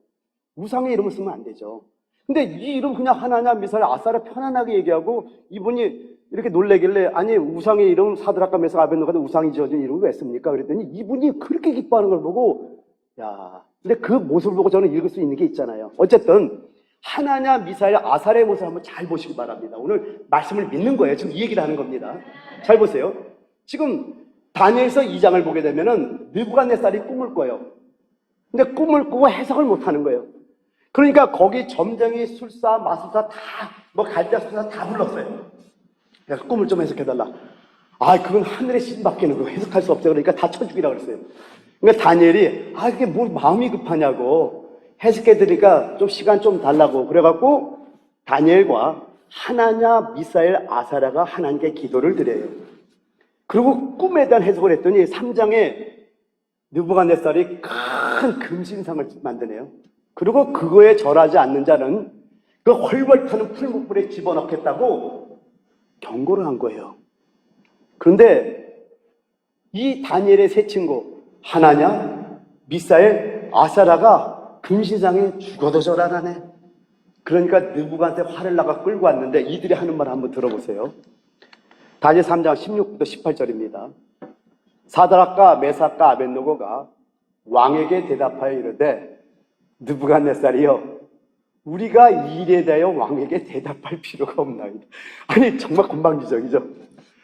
우상의 이름을 쓰면 안 되죠. 근데 이 이름 그냥 하나냐, 미사엘, 아사라 편안하게 얘기하고 이분이 이렇게 놀래길래 아니 우상의 이름 사드락과 메삭, 아벤누고가 우상이 지어진 이름을 왜 씁니까? 그랬더니 이분이 그렇게 기뻐하는 걸 보고 야, 근데 그 모습을 보고 저는 읽을 수 있는 게 있잖아요. 어쨌든 하나냐, 미사엘, 아사라의 모습을 한번 잘 보시기 바랍니다. 오늘 말씀을 믿는 거예요. 지금 이 얘기를 하는 겁니다. 잘 보세요. 지금 다니엘서 2장을 보게 되면은 느부갓네살이 꿈을 꿔요. 근데 꿈을 꾸고 해석을 못 하는 거예요. 그러니까 거기 점쟁이, 술사, 마술사 다 갈대 술사 다 불렀어요. 그래서 꿈을 좀 해석해달라. 그건 하늘의 신밖에는 그거 해석할 수 없어요. 그러니까 다 쳐죽이라고 그랬어요. 그러니까 다니엘이 그게 뭘 마음이 급하냐고 해석해드리니까 좀 시간 좀 달라고 그래갖고 다니엘과 하나냐, 미사엘, 아사라가 하나님께 기도를 드려요. 그리고 꿈에 대한 해석을 했더니 3장에 느부갓네살이 큰 금신상을 만드네요. 그리고 그거에 절하지 않는 자는 그 헐벌 타는 풀무불에 집어넣겠다고 경고를 한 거예요. 그런데 이 다니엘의 세 친구 하나냐, 미사엘, 아사라가 금신상에 죽어도 절 안 하네. 그러니까 느부갓한테 화를 나가 끌고 왔는데 이들이 하는 말 한번 들어보세요. 다니엘 3장 16부터 18절입니다. 사드락과 메삭과 아벤누고가 왕에게 대답하여 이르되 느부갓네살이여 우리가 이 일에 대하여 왕에게 대답할 필요가 없나이다. 아니 정말 건방지적이죠.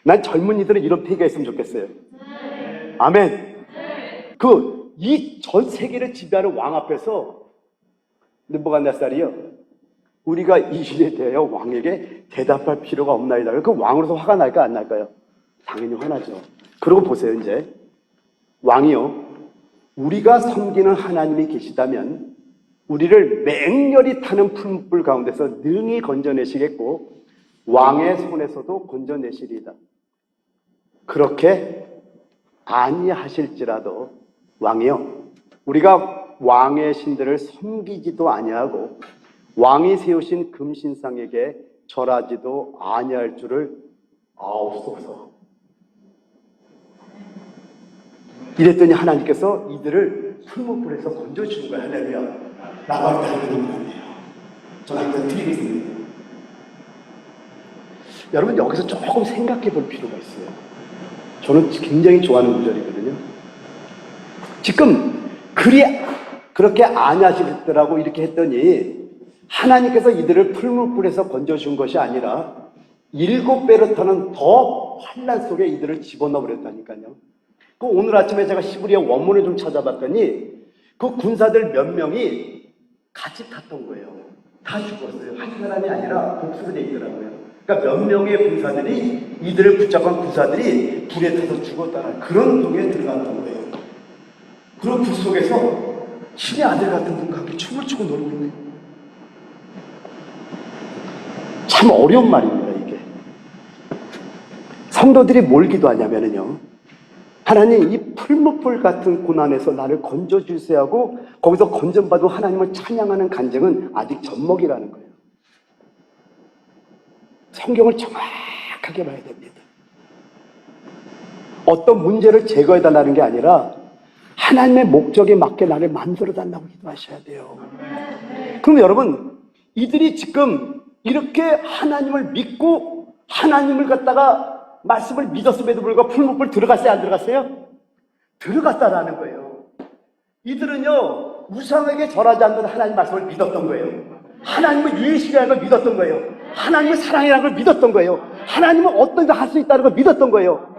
난 젊은이들은 이런 폐기가 있으면 좋겠어요. 아멘. 이 전 세계를 지배하는 왕 앞에서 느부갓네살이여 우리가 이 일에 대하여 왕에게 대답할 필요가 없나이다. 그 왕으로서 화가 날까 안 날까요? 당연히 화나죠. 그러고 보세요. 이제 왕이요 우리가 섬기는 하나님이 계시다면 우리를 맹렬히 타는 풀무불 가운데서 능히 건져내시겠고 왕의 손에서도 건져내시리이다. 그렇게 아니하실지라도 왕이요 우리가 왕의 신들을 섬기지도 아니하고 왕이 세우신 금신상에게 절하지도 아니할 줄을 아옵소서. 이랬더니 하나님께서 이들을 풀무불에서 건져주는 거예요. 할렐루야. 라고 할 때 하나님은 안 돼요. 저는 일단 드리겠습니다. 여러분 여기서 조금 생각해 볼 필요가 있어요. 저는 굉장히 좋아하는 구절이거든요. 지금 그렇게 아니하시더라고 이렇게 했더니 하나님께서 이들을 풀무불에서 건져준 것이 아니라 7배로 타는 더 환난 속에 이들을 집어넣어 버렸다니까요. 그 오늘 아침에 제가 히브리어 원문을 좀 찾아봤더니 그 군사들 몇 명이 같이 탔던 거예요. 다 죽었어요. 한 사람이 아니라 복수가 돼 있더라고요. 그러니까 몇 명의 군사들이, 이들을 붙잡은 군사들이 불에 타서 죽었다는 그런 동에 들어갔던 거예요. 그런 불 속에서 신의 아들 같은 분과 함께 춤을 추고 놀고 있는, 참 어려운 말입니다. 이게 성도들이 뭘 기도하냐면요, 하나님, 이 풀무불 같은 고난에서 나를 건져주세요 하고 거기서 건져받고 하나님을 찬양하는 간증은 아직 젖먹이라는 거예요. 성경을 정확하게 봐야 됩니다. 어떤 문제를 제거해달라는 게 아니라 하나님의 목적에 맞게 나를 만들어달라고 기도하셔야 돼요. 그럼 여러분, 이들이 지금 이렇게 하나님을 믿고 하나님을 갖다가 말씀을 믿었음에도 불구하고 풀무불 들어갔어요? 안 들어갔어요? 들어갔다라는 거예요. 이들은요, 우상에게 절하지 않는 하나님 말씀을 믿었던 거예요. 하나님은 유일신이라는 걸 믿었던 거예요. 하나님은 사랑이라는 걸 믿었던 거예요. 하나님은 어떤 걸 할 수 있다는 걸 믿었던 거예요.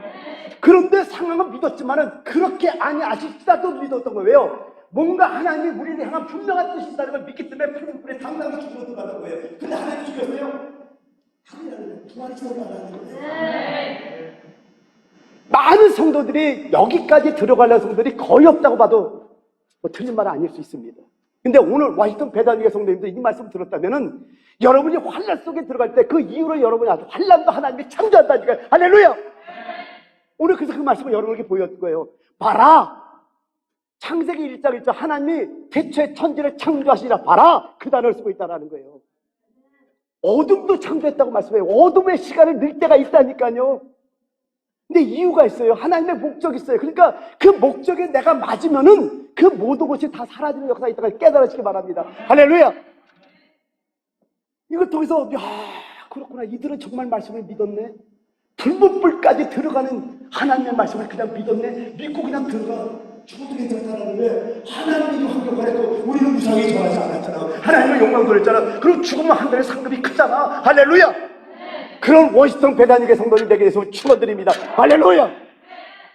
그런데 상황은 믿었지만은 그렇게 아직도 믿었던 거예요. 왜요? 뭔가 하나님이 우리를 향한 분명한 뜻이 있다는 걸 믿기 때문에 풀무불에 당당히 죽어 들어가는 거예요. 근데 하나님이 죽였어요? 하나님은 부활이 들어가는 거예요. 많은 성도들이 여기까지 들어가려는 성도들이 거의 없다고 봐도 뭐 틀린 말은 아닐 수 있습니다. 근데 오늘 와있던 배단위의 성도님들 이 말씀 들었다면은 여러분이 환란 속에 들어갈 때 그 이후로 여러분이 아주 환란도 하나님이 창조한다니까요. 할렐루야! 오늘 그래서 그 말씀을 여러분에게 보였던 거예요. 봐라! 창세기 1장 1절 하나님이 태초에 천지를 창조하시라. 봐라! 그 단어를 쓰고 있다는 거예요. 어둠도 창조했다고 말씀해요. 어둠의 시간을 넣을 때가 있다니까요. 근데 이유가 있어요. 하나님의 목적이 있어요. 그러니까 그 목적에 내가 맞으면은 그 모든 것이 다 사라지는 역사가 있다가 깨달으시기 바랍니다. 할렐루야! 이걸 통해서, 야, 그렇구나. 이들은 정말 말씀을 믿었네. 불문불까지 들어가는 하나님의 말씀을 그냥 믿었네. 믿고 그냥 들어가. 죽어도 괜찮다는 거예요. 하나님이 환경하랬고 우리는 무상히 전하지 않았잖아. 하나님을 영광 돌렸잖아. 그럼 죽으면 하늘의 상급이 크잖아. 할렐루야! 그런 워싱턴 배단위의 성도들 되게 돼서 축원드립니다. 할렐루야!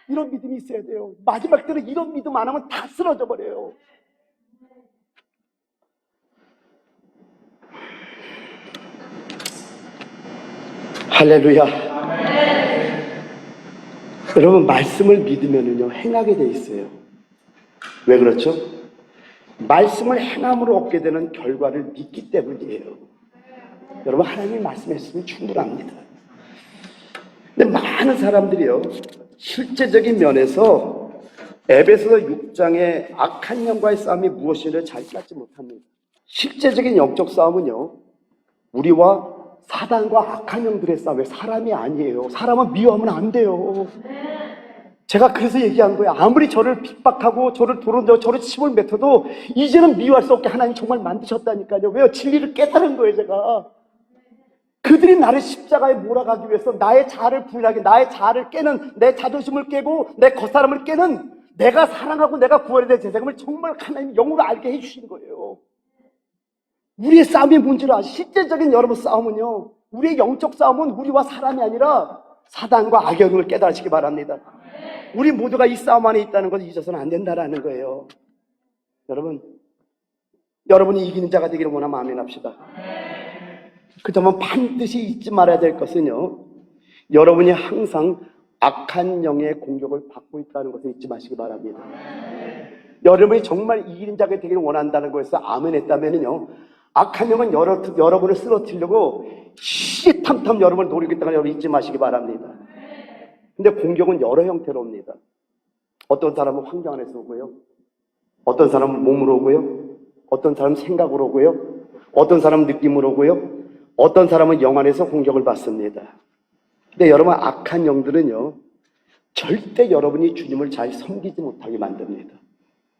이런 믿음이 있어야 돼요. 마지막 때는 이런 믿음 안 하면 다 쓰러져 버려요. 할렐루야! 여러분, 말씀을 믿으면은요, 행하게 돼 있어요. 왜 그렇죠? 말씀을 행함으로 얻게 되는 결과를 믿기 때문이에요. 여러분, 하나님이 말씀했으면 충분합니다. 근데 많은 사람들이요, 실제적인 면에서 에베소서 6장의 악한 영과의 싸움이 무엇인지를 잘 깨닫지 못합니다. 실제적인 영적 싸움은요, 우리와 사단과 악한 영들의 싸움에 사람이 아니에요. 사람은 미워하면 안 돼요. 제가 그래서 얘기한 거예요. 아무리 저를 핍박하고 저를 도론다고 저를 침을 뱉어도 이제는 미워할 수 없게 하나님 정말 만드셨다니까요. 왜요? 진리를 깨달은 거예요, 제가. 그들이 나를 십자가에 몰아가기 위해서 나의 자아를 부인하게, 나의 자아를 깨는, 내 자존심을 깨고 내 겉사람을 깨는, 내가 사랑하고 내가 구원에 대한 제자금을 정말 하나님이 영으로 알게 해주신 거예요. 우리의 싸움이 뭔지를 아시죠? 실제적인 여러분 싸움은요, 우리의 영적 싸움은 우리와 사람이 아니라 사단과 악영을 깨달으시기 바랍니다. 우리 모두가 이 싸움 안에 있다는 것을 잊어서는 안 된다라는 거예요. 여러분이 이기는 자가 되기를 원하면 아멘 합시다. 그렇다면 반드시 잊지 말아야 될 것은요, 여러분이 항상 악한 영의 공격을 받고 있다는 것을 잊지 마시기 바랍니다. 여러분이 정말 이기는 자가 되기를 원한다는 것에서 아멘 했다면요, 악한 영은 여러분을 쓰러뜨리려고 시탐탐 여러분을 노리고 있다는 걸 여러분 잊지 마시기 바랍니다. 근데 공격은 여러 형태로 옵니다. 어떤 사람은 환경 안에서 오고요, 어떤 사람은 몸으로 오고요, 어떤 사람은 생각으로 오고요, 어떤 사람은 느낌으로 오고요, 어떤 사람은 영 안에서 공격을 받습니다. 근데 여러분, 악한 영들은요, 절대 여러분이 주님을 잘 섬기지 못하게 만듭니다.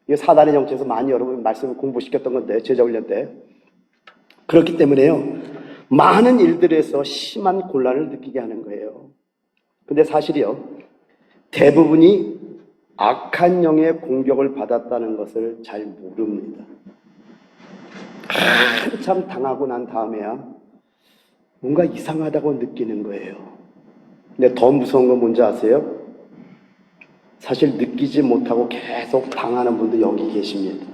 이게 사단의 정체에서 많이 여러분 말씀을 공부시켰던 건데, 제자훈련 때. 그렇기 때문에요, 많은 일들에서 심한 곤란을 느끼게 하는 거예요. 근데 사실이요, 대부분이 악한 영의 공격을 받았다는 것을 잘 모릅니다. 한참 당하고 난 다음에야 뭔가 이상하다고 느끼는 거예요. 근데 더 무서운 건 뭔지 아세요? 사실 느끼지 못하고 계속 당하는 분도 여기 계십니다.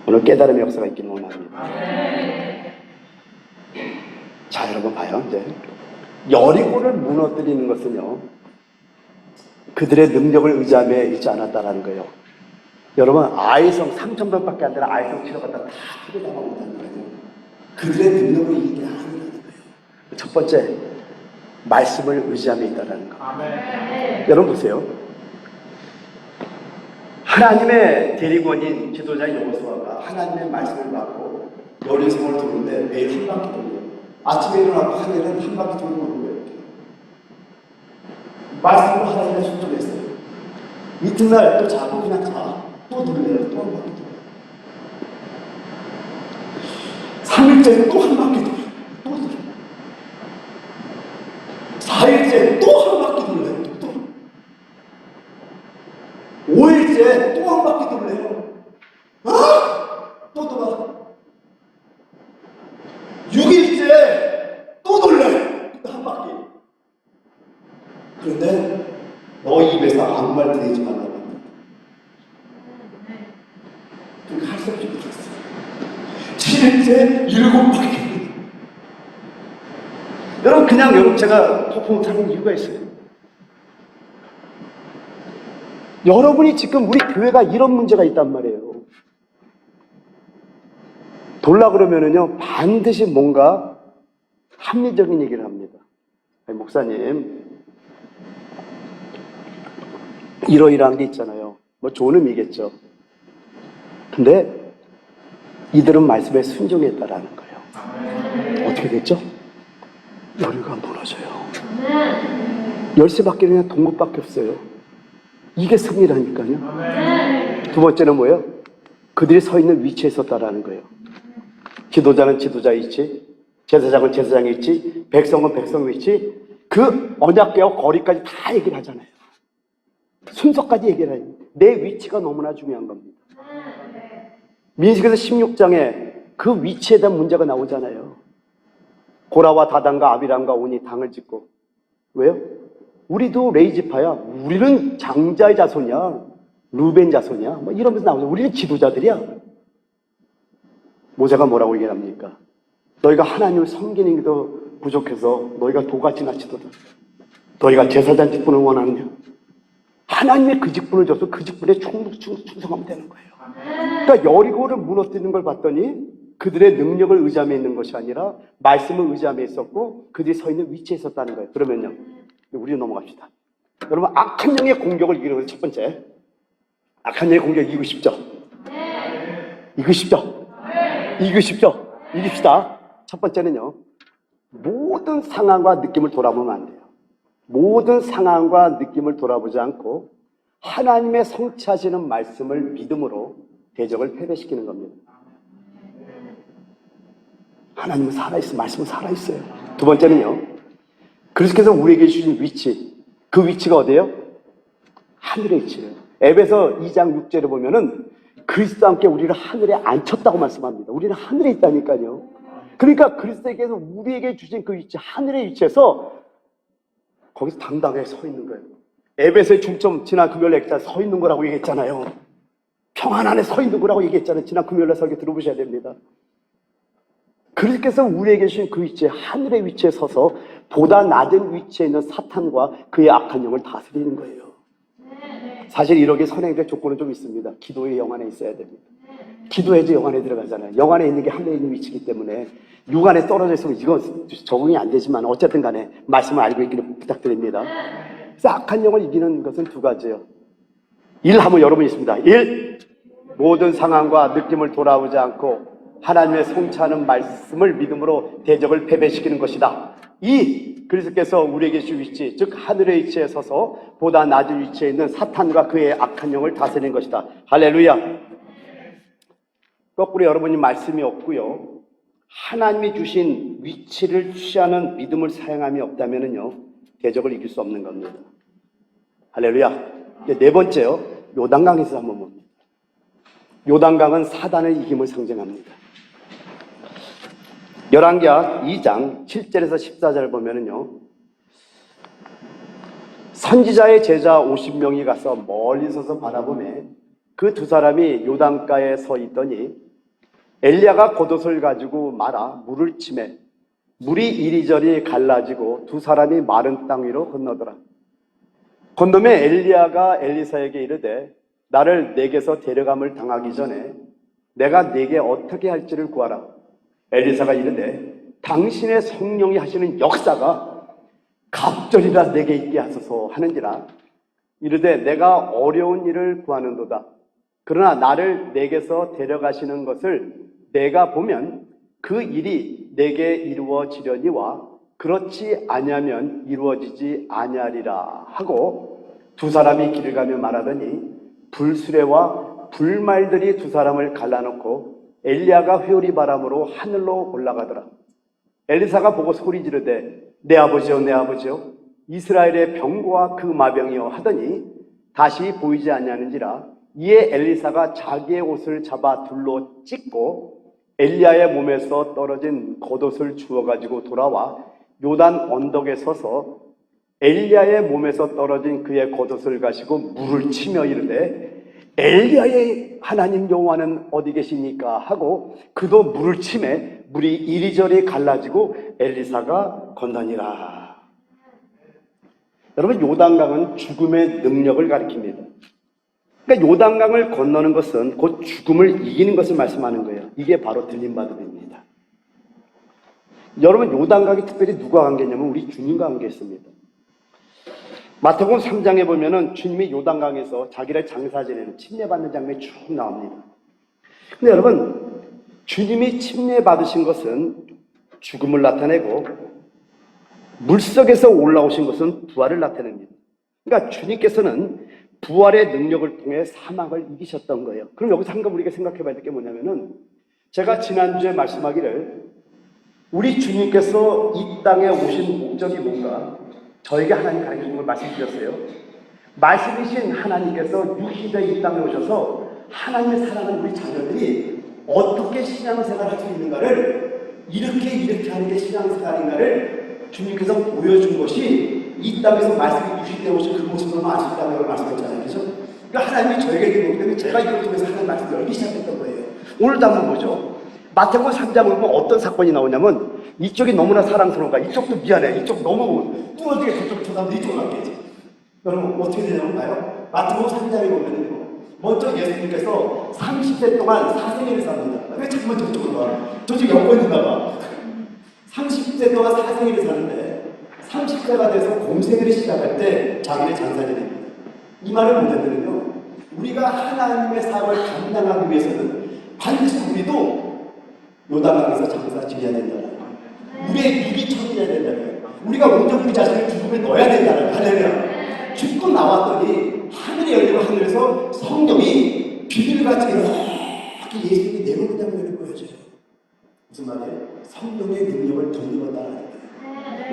오늘 깨달음의 역사가 있기를 원합니다. 자, 여러분 봐요. 이제 여리고를 무너뜨리는 것은요, 그들의 능력을 의지함에 있지 않았다라는 거예요. 여러분, 아이성 3,000명밖에 안 되는 아이성 치료가 다 치료당하고 있다는 거예요. 그들의 능력을 이기게 하는 거예요. 첫 번째, 말씀을 의지함에 있다라는 거. 여러분 보세요. 하나님의 대리권인 지도자 여호수아가 하나님의 말씀을 받고 여리성을 도는데 매일 한 바퀴 돌려요. 아침에 일어나고 하늘은 한 바퀴 돌고 오는 거예요. 말씀으로 하나님의 속도를 했어요. 이튿날 또 자고 그냥 자. 또 돌려요. 또 한 바퀴 돌려요. 3일째는 또 한 바퀴 돌려요. 또 돌려요. 4일째 또 한 바퀴 돌려요. 또. 5일째 또 한 바퀴 돌려요. 또 돌아. 6일째 또 돌려요. 한 바퀴. 그런데 너 입에서 아무 말 내지 말라고 합니다. 그러니까 할 수 없이 못했어요. 7일째 7바퀴. 여러분, 그냥 여러분 제가 토프 못하는 이유가 있어요. 여러분이 지금 우리 교회가 이런 문제가 있단 말이에요. 돌라 그러면은요, 반드시 뭔가 합리적인 얘기를 합니다. 아니, 목사님, 이러이러한 게 있잖아요. 뭐 좋은 의미겠죠. 근데 이들은 말씀에 순종했다라는 거예요. 어떻게 됐죠? 여리고가 무너져요. 열쇠밖에 그냥 동굴밖에 없어요. 이게 승리라니까요. 두 번째는 뭐예요? 그들이 서 있는 위치에 섰다라는 거예요. 지도자는 지도자의 위치, 제사장은 제사장의 위치, 백성은 백성의 위치, 그 언약궤와 거리까지 다 얘기를 하잖아요. 순서까지 얘기를 해요. 내 위치가 너무나 중요한 겁니다. 민수기서 16장에 그 위치에 대한 문제가 나오잖아요. 고라와 다단과 아비람과 온이 당을 짓고. 왜요? 우리도 레이지파야. 우리는 장자의 자손이야. 루벤 자손이야. 뭐 이러면서 나오죠. 우리는 지도자들이야. 모세가 뭐라고 얘기합니까? 너희가 하나님을 섬기는 게 더 부족해서 너희가 도가 지나치도다. 너희가 제사장 직분을 원하느냐? 하나님의 그 직분을 줘서 그 직분에 충성하면 되는 거예요. 그러니까 여리고를 무너뜨리는 걸 봤더니 그들의 능력을 의지함에 있는 것이 아니라 말씀을 의지함에 있었고 그들이 서 있는 위치에 있었다는 거예요. 그러면요, 우리 넘어갑시다. 여러분, 악한 영의 공격을 이기는 것이 첫 번째. 악한 영의 공격 이기고 싶죠? 이기고 싶죠? 이기고 싶죠? 이깁시다. 첫 번째는요, 모든 상황과 느낌을 돌아보면 안 돼요. 모든 상황과 느낌을 돌아보지 않고 하나님의 성취하시는 말씀을 믿음으로 대적을 패배시키는 겁니다. 하나님은 살아있어요. 말씀은 살아있어요. 두 번째는요, 그리스도께서 우리에게 주신 위치, 그 위치가 어디예요? 하늘의 위치예요. 에베소 2장 6절에 보면은 그리스도와 함께 우리를 하늘에 앉혔다고 말씀합니다. 우리는 하늘에 있다니까요. 그러니까 그리스도께서 우리에게 주신 그 위치, 하늘의 위치에서 거기서 당당하게 서 있는 거예요. 에베소의 중점, 지난 금요일에 서 있는 거라고 얘기했잖아요. 평안 안에 서 있는 거라고 얘기했잖아요. 지난 금요일에 설교 들어보셔야 됩니다. 그리스도께서 우리에게 주신 그 위치에, 하늘의 위치에 서서 보다 낮은 위치에 있는 사탄과 그의 악한 영을 다스리는 거예요. 사실 이렇게 선행될 조건은 좀 있습니다. 기도의 영 안에 있어야 됩니다. 기도해야지 영 안에 들어가잖아요. 영 안에 있는 게 하늘에 있는 위치이기 때문에 육 안에 떨어져 있으면 이건 적응이 안 되지만 어쨌든 간에 말씀을 알고 있기를 부탁드립니다. 그래서 악한 영을 이기는 것은 두 가지예요. 1 하면 여러분이 있습니다. 1. 모든 상황과 느낌을 돌아오지 않고 하나님의 성취하는 말씀을 믿음으로 대적을 패배시키는 것이다. 2. 그리스도께서 우리에게 주신 위치, 즉 하늘의 위치에 서서 보다 낮은 위치에 있는 사탄과 그의 악한 영을 다스리는 것이다. 할렐루야. 거꾸로 여러분이 말씀이 없고요, 하나님이 주신 위치를 취하는 믿음을 사용함이 없다면요, 대적을 이길 수 없는 겁니다. 할렐루야. 네 번째요, 요단강에서 한번 봅니다. 요단강은 사단의 이김을 상징합니다. 열왕기하 2장 7절에서 14절을 보면은요, 선지자의 제자 50명이 가서 멀리 서서 바라보매 그 두 사람이 요단가에 서 있더니 엘리야가 겉옷을 가지고 말아 물을 치매 물이 이리저리 갈라지고 두 사람이 마른 땅 위로 건너더라. 건너매 엘리야가 엘리사에게 이르되 나를 내게서 데려감을 당하기 전에 내가 네게 어떻게 할지를 구하라. 엘리사가 이르되 당신의 성령이 하시는 역사가 갑절이라 내게 있게 하소서 하는지라. 이르되 내가 어려운 일을 구하는도다. 그러나 나를 내게서 데려가시는 것을 내가 보면 그 일이 내게 이루어지려니와 그렇지 아니하면 이루어지지 아니하리라 하고 두 사람이 길을 가며 말하더니 불수레와 불말들이 두 사람을 갈라놓고 엘리야가 회오리 바람으로 하늘로 올라가더라. 엘리사가 보고 소리 지르되 내 아버지여 내 아버지여 이스라엘의 병거와 그 마병이여 하더니 다시 보이지 아니하는지라. 이에 엘리사가 자기의 옷을 잡아 둘로 찢고 엘리야의 몸에서 떨어진 겉옷을 주워가지고 돌아와 요단 언덕에 서서 엘리야의 몸에서 떨어진 그의 겉옷을 가지고 물을 치며 이르되 엘리야의 하나님 여호와는 어디 계시니까 하고 그도 물을 치매 물이 이리저리 갈라지고 엘리사가 건너니라. 여러분, 요단강은 죽음의 능력을 가리킵니다. 그러니까 요단강을 건너는 것은 곧 죽음을 이기는 것을 말씀하는 거예요. 이게 바로 들림받음입니다. 여러분, 요단강이 특별히 누가 관계냐면 우리 주님과 관계했습니다. 마태복음 3장에 보면은 주님이 요단강에서 자기를 장사 지내는 침례받는 장면이 쭉 나옵니다. 근데 여러분, 주님이 침례받으신 것은 죽음을 나타내고 물속에서 올라오신 것은 부활을 나타냅니다. 그러니까 주님께서는 부활의 능력을 통해 사망을 이기셨던 거예요. 그럼 여기서 한 가지 우리가 생각해 봐야 될 게 뭐냐면은 제가 지난주에 말씀하기를 우리 주님께서 이 땅에 오신 목적이 뭔가 저에게 하나님 가르쳐 준 걸 말씀드렸어요. 말씀이신 하나님께서 육신의 이 땅에 오셔서 하나님의 사랑하는 우리 자녀들이 어떻게 신앙생활을 할 수 있는가를 이렇게 하는 게 신앙생활인가를 주님께서 보여준 것이 이 땅에서 말씀이 육신에 오신 그 모습으로만 알 수 있다는 걸 말씀했잖아요. 그렇죠? 그러니까 하나님이 저에게 주기 때문에 제가 이걸 통해서 하나님 말씀을 열기 시작했던 거예요. 오늘도 한번 보죠. 마태복음 3장을 보면 어떤 사건이 나오냐면 이쪽이 너무나 사랑스러운가, 이쪽도 미안해, 이쪽 너무 뚜어지게 저쪽 쳐다보는데 이쪽으로 가겠지. 여러분 어떻게 되냐면 봐요. 마태복음 3장에 보면은요, 먼저 예수님께서 30세 동안 사생애를 삽니다. 왜 자꾸만 저쪽으로 가? 저쪽 여권인가 봐. 30세 동안 사생애를 사는데 30세가 돼서 공생애를 시작할 때 자기를 장사지냅니다. 이 말은 뭐냐면요, 우리가 하나님의 사업을 감당하기 위해서는 반드시 우리도 요단강에서 장사 지내야 된다는 거예요. 우리의 육이 처리해야 된다는 거예요. 우리가 온전 우리 자신을 죽음에 넣어야 된다는 거예요. 할렐루야. 죽고 나왔더니 하늘이 열리고 하늘에서 성령이 비밀같이 이렇게 예수님이 내려오다는 걸 보여줘요. 무슨 말이에요? 성령의 능력을 덧입었다는 거예요.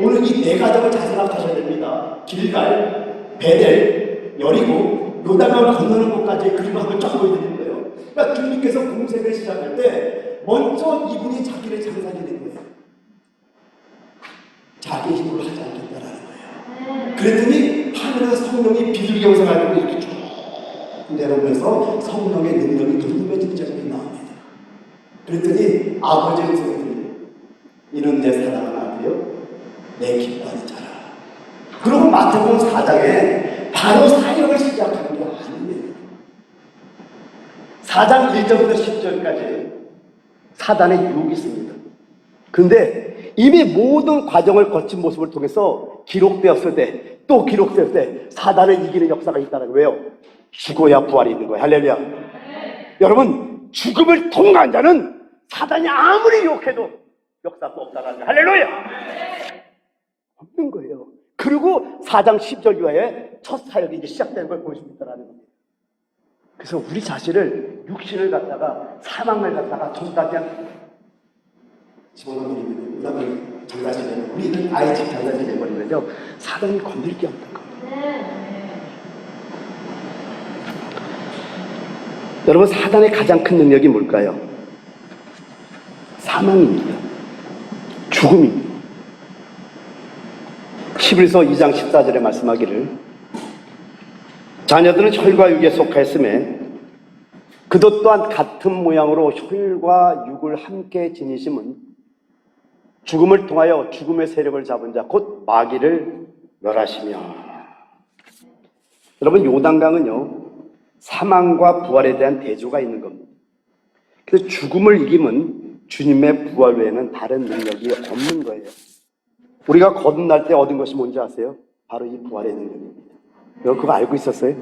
오늘 이 네 가정을 잘 생각하셔야 됩니다. 길갈, 베델, 여리고, 요단강을 건너는 곳까지 그리고 한번 쫙 보여드리는 거예요. 그러니까 주님께서 공생을 시작할 때 먼저 이분이 자기를 장사지낸 거예요. 자기 힘으로 하지 않겠다라는 거예요. 그랬더니 하늘에서 성령이 비둘기 형상을 이렇게 쭉 내려오면서 성령의 능력이 덧입어진 장면이 나옵니다. 그랬더니 아버지의 음성이 들려요. 이는 내 사랑하는 아들이요 내 기뻐하는 자라. 그리고 마태복음 4장에 바로 사역을 시작하는 게 아니에요. 4장 1절부터 10절까지 사단의 유혹이 있습니다. 근데 이미 모든 과정을 거친 모습을 통해서 기록되었을 때, 또 기록될 때 사단을 이기는 역사가 있다는 거예요. 죽어야 부활이 있는 거예요. 할렐루야. 여러분, 죽음을 통과한 자는 사단이 아무리 유혹해도 역사가 없다는 거예요. 할렐루야. 없는 거예요. 그리고 4장 10절 이하에 첫 사역이 이제 시작되는 걸 볼 수 있다는 거예요. 그래서 우리 자신을, 육신을 갖다가, 사망을 갖다가 전부 그냥 집어넣으면 우리를 장사지내고 우리는 아예 집 장사지내버리면요, 사단이 건들 게 없는 거예요. 여러분, 사단의 가장 큰 능력이 뭘까요? 사망입니다. 죽음입니다. 히브리서 2장 14절에 말씀하기를 자녀들은 혈과 육에 속하였음에 그도 또한 같은 모양으로 혈과 육을 함께 지니심은 죽음을 통하여 죽음의 세력을 잡은 자 곧 마귀를 멸하시며. 여러분, 요단강은요 사망과 부활에 대한 대조가 있는 겁니다. 그래서 죽음을 이기면 주님의 부활 외에는 다른 능력이 없는 거예요. 우리가 거듭날 때 얻은 것이 뭔지 아세요? 바로 이 부활의 능력입니다. 여러분 그거 알고 있었어요?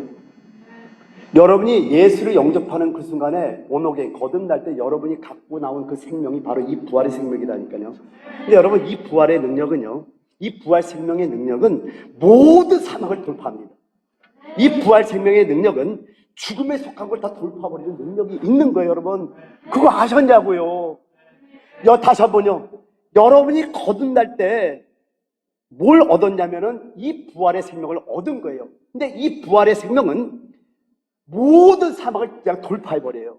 여러분이 예수를 영접하는 그 순간에 오노게 거듭날 때 여러분이 갖고 나온 그 생명이 바로 이 부활의 생명이라니까요. 근데 여러분 이 부활의 능력은요, 이 부활 생명의 능력은 모든 사망을 돌파합니다. 이 부활 생명의 능력은 죽음에 속한 걸 다 돌파버리는 능력이 있는 거예요. 여러분 그거 아셨냐고요? 다시 한번요. 여러분이 거듭날 때 뭘 얻었냐면은 이 부활의 생명을 얻은 거예요. 근데 이 부활의 생명은 모든 사망을 그냥 돌파해버려요.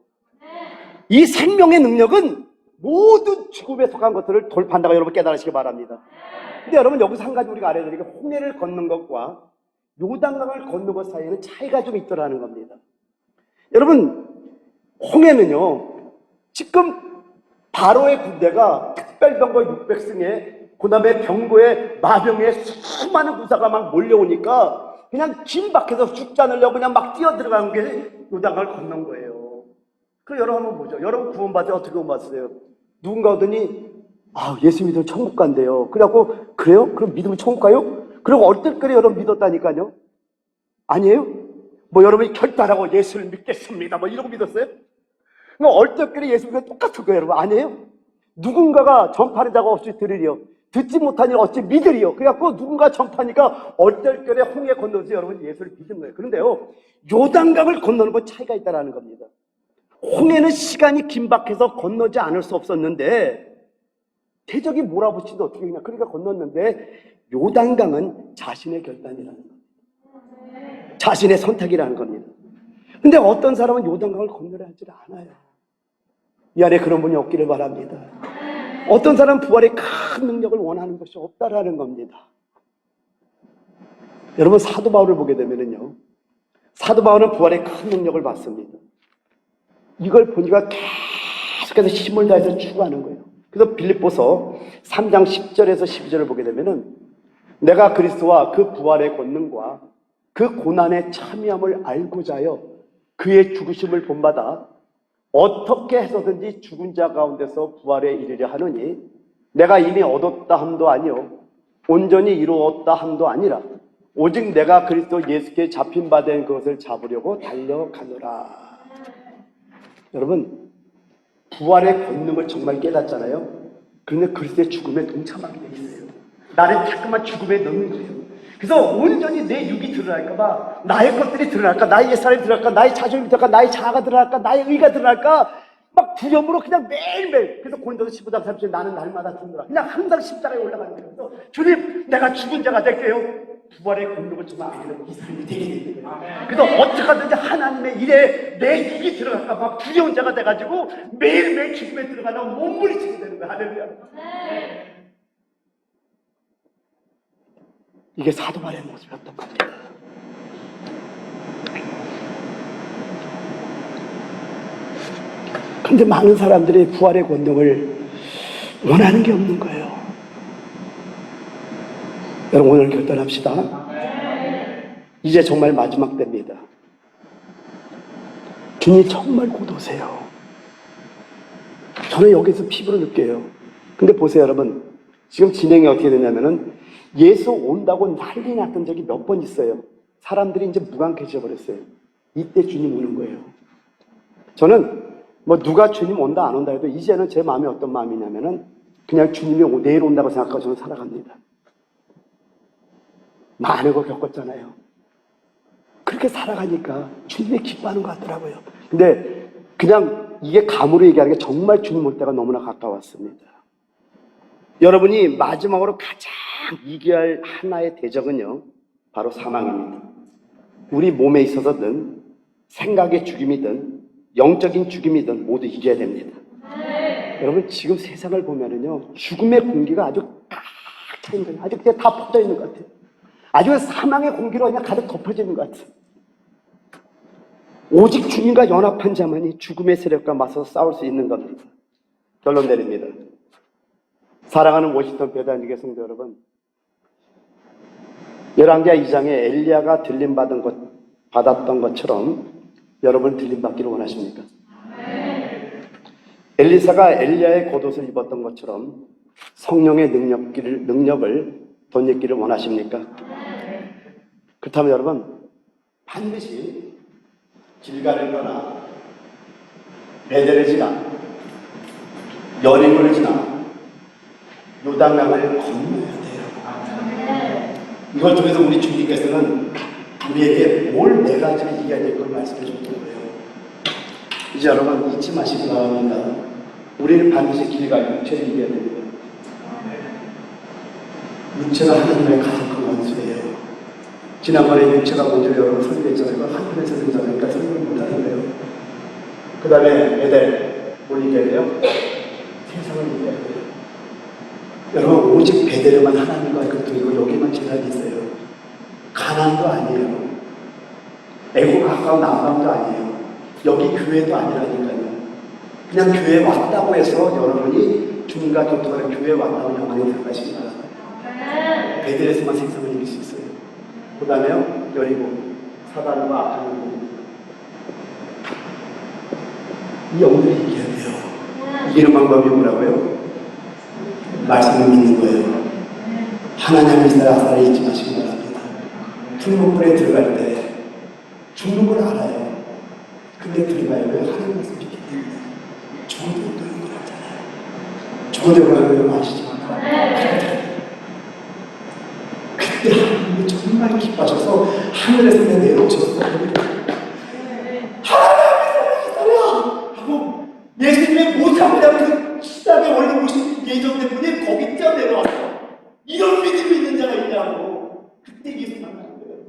이 생명의 능력은 모든 죽음에 속한 것들을 돌파한다고 여러분 깨달으시기 바랍니다. 근데 여러분 여기서 한 가지 우리가 알아야 되는 게 홍해를 걷는 것과 요단강을 걷는 것 사이에는 차이가 좀 있더라는 겁니다. 여러분 홍해는요 지금 바로의 군대가 특별병거 600승에 그 다음에 병거에 마병에 수많은 군사가 막 몰려오니까 그냥 긴박해서 죽지 않으려고 그냥 막 뛰어들어간 게 요단강을 건넌 거예요. 그럼 여러분 한번 보죠. 여러분 구원받을 때 어떻게 구원받으세요? 누군가 오더니 예수 믿으면 천국 간대요. 그래갖고 그래요? 그럼 믿으면 천국 가요? 그리고 얼떨결에 여러분 믿었다니까요. 아니에요? 뭐 여러분이 결단하고 예수를 믿겠습니다 뭐 이러고 믿었어요? 그럼 얼떨결에 예수 믿으면 똑같은 거예요. 여러분 아니에요? 누군가가 전파를 자고 어찌 들으리요? 듣지 못하니 어찌 믿으리요? 그래갖고 누군가 전파니까 얼떨결에 홍해 건너서 여러분 예수를 믿은 거예요. 그런데요 요단강을 건너는 건 차이가 있다는 겁니다. 홍해는 시간이 긴박해서 건너지 않을 수 없었는데 대적이 몰아붙이는데 어떻게 그냥 그러니까 건넜는데 요단강은 자신의 결단이라는 겁니다. 자신의 선택이라는 겁니다. 근데 어떤 사람은 요단강을 건너려 하지를 않아요. 이 안에 그런 분이 없기를 바랍니다. 어떤 사람은 부활의 큰 능력을 원하는 것이 없다라는 겁니다. 여러분 사도 바울을 보게 되면요 사도 바울은 부활의 큰 능력을 받습니다. 이걸 보니까 계속해서 힘을 다해서 추구하는 거예요. 그래서 빌립보서 3장 10절에서 12절을 보게 되면은 내가 그리스도와 그 부활의 권능과 그 고난의 참여함을 알고자 하여 그의 죽으심을 본받아 어떻게 해서든지 죽은 자 가운데서 부활에 이르려 하느니 내가 이미 얻었다 함도 아니요 온전히 이루었다 함도 아니라 오직 내가 그리스도 예수께 잡힌 바 된 그것을 잡으려고 달려가노라. 여러분 부활의 권능을 정말 깨닫잖아요. 그런데 그리스도의 죽음에 동참하게 돼 있어요. 나를 자꾸만 죽음에 넣는 거예요. 그래서 온전히 내 육이 드러날까 봐, 나의 것들이 드러날까, 나의 옛사람이 드러날까, 나의 자존심이 드러날까, 나의 자아가 드러날까, 나의 의가 드러날까 막 두려움으로 그냥 매일매일. 그래서 고린도서 15장 30절 나는 날마다 죽노라. 그냥 항상 십자가에 올라가는 거예요. 그래서 주님 내가 죽은 자가 될게요. 부활의 권능을 정말 알게 되면 이 사람이 되게 되는 거예요. 그래서 어떻게 하든지 하나님의 일에 내 육이 들어갈까 봐 두려운 자가 돼가지고 매일매일 죽음에 들어가려고 몸부림치게 되는 거예요. 할렐루야. 이게 사도 바울의 모습이었던 겁니다. 그런데 많은 사람들이 부활의 권능을 원하는 게 없는 거예요. 여러분 오늘 결단합시다. 이제 정말 마지막 때입니다. 주님 정말 곧 오세요. 저는 여기서 피부로 느껴요. 근데 보세요 여러분, 지금 진행이 어떻게 되냐면은 예수 온다고 난리 났던 적이 몇 번 있어요. 사람들이 이제 무감해져 버렸어요. 이때 주님 오는 거예요. 저는 뭐 누가 주님 온다 안 온다 해도 이제는 제 마음이 어떤 마음이냐면은 그냥 주님이 내일 온다고 생각하고 저는 살아갑니다. 많은 걸 겪었잖아요. 그렇게 살아가니까 주님이 기뻐하는 것 같더라고요. 근데 그냥 이게 감으로 얘기하는 게 정말 주님 올 때가 너무나 가까웠습니다. 여러분이 마지막으로 가장 이겨야 할 하나의 대적은요 바로 사망입니다. 우리 몸에 있어서든 생각의 죽임이든 영적인 죽임이든 모두 이겨야 됩니다. 여러분 지금 세상을 보면은요 죽음의 공기가 아주 꽉 차 있는 거예요. 아주 그냥 다 퍼져 있는 것 같아요. 아주 사망의 공기로 그냥 가득 덮어지는 것 같아요. 오직 주님과 연합한 자만이 죽음의 세력과 맞서 싸울 수 있는 겁니다. 결론 내립니다. 사랑하는 워싱턴 배단위교 성도 여러분, 열왕기하 2장에 엘리야가 받았던 것처럼 여러분 들림받기를 원하십니까? 엘리사가 엘리야의 겉옷을 입었던 것처럼 성령의 능력을 덧입기를 원하십니까? 그렇다면 여러분 반드시 길가를 떠나 베델을 지나 여리고를 지나 요단강을 건너야 돼요. 이걸 통해서 우리 주님께서는 우리에게 뭘 네 가지를 이겨야 될 걸 말씀해 줬던 거예요. 이제 여러분 잊지 마시기 바랍니다. 우리는 반드시 길과 육체를 이겨야 됩니다. 육체가 하나님의 가장 큰 원수예요. 지난번에 육체가 먼저 여러분 설교했잖아요. 하늘에서 등장하니까 설교를 못하는 거예요. 그 다음에 베델 뭘 이겨야 돼요? 세상을 이겨야 돼요. 여러분 오직 베델에만 하나님과 그리고 여기만 재단이 있어요. 가난도 아니에요. 애고 가까운 남방도 아니에요. 여기 교회도 아니라니까요. 그냥 교회 왔다고 해서 여러분이 주님과 교통하는 교회 왔다고 영광에 생각하시기 바랍니다. 베델에서만 세상을 이길 수 있어요. 그 다음에요 여리고 사단과 악한 영, 이 영들이 이겨야 돼요. 이기는 방법이 뭐라고요? 말씀을 믿는 거예요. 하나님의 나라를 잊지 마시기 바랍니다. 풀무불에 들어갈 때 죽는 걸 알아요. 근데 들어가요. 왜? 하나님 말씀 믿기 때문에. 저도 그런 걸 알잖아요. 저도 그런 걸 아시죠? 그때 하나님이 정말 기뻐하셔서 하늘에서 내려오셔서 하나님 기다려! 하고 예수님의 못하고야 그 시작에 원래 오신 예정된 분이 거기 뛰어 내려왔어. 이런 믿음이 있는 자가 있냐고. 그때 예수 만난 거예요.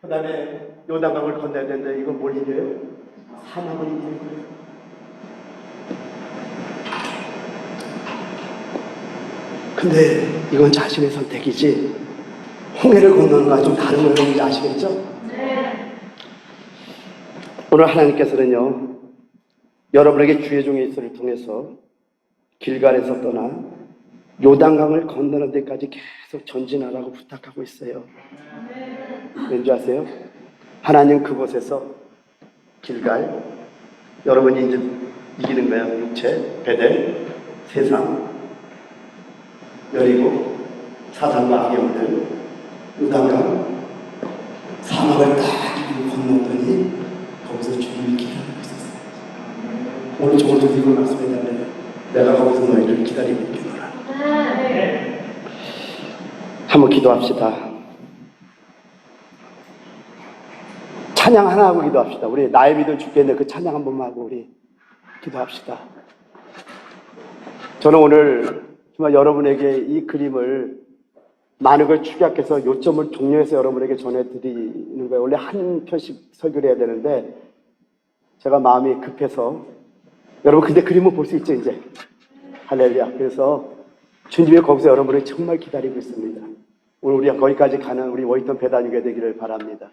그 다음에 요단강을 건너야 되는데 이건 뭘 이겨요? 사망을 이기는 거예요. 근데 이건 자신의 선택이지 홍해를 건너는 거와 좀 다른 걸 여러분이 아시겠죠? 오늘 하나님께서는요 여러분에게 주의 종의 이스를 통해서 길갈에서 떠나 요단강을 건너는 데까지 계속 전진하라고 부탁하고 있어요. 왠지 아세요? 하나님 그곳에서 길갈, 여러분이 이제 이기는 거예요. 육체, 베델, 세상, 여리고, 사단과 악의 영들, 요단강, 사막을 딱 건넜더니 거기서 주님이 기다리고 있었어요. 오늘 저번에도 이걸 말씀해달래요. 내가 거기서 너희를 기다리고 있겠노라. 한번 기도합시다. 찬양 하나 하고 기도합시다. 우리 나의 믿음 주겠네 그 찬양 한 번만 하고 우리 기도합시다. 저는 오늘 정말 여러분에게 이 그림을 많은 걸 축약해서 요점을 종료해서 여러분에게 전해드리는 거예요. 원래 한 편씩 설교를 해야 되는데 제가 마음이 급해서 여러분 근데 그림을 볼 수 있죠 이제. 할렐루야. 그래서 주님이 거기서 여러분을 정말 기다리고 있습니다. 오늘 우리가 거기까지 가는 우리 워싱턴 배단위교회 되기를 바랍니다.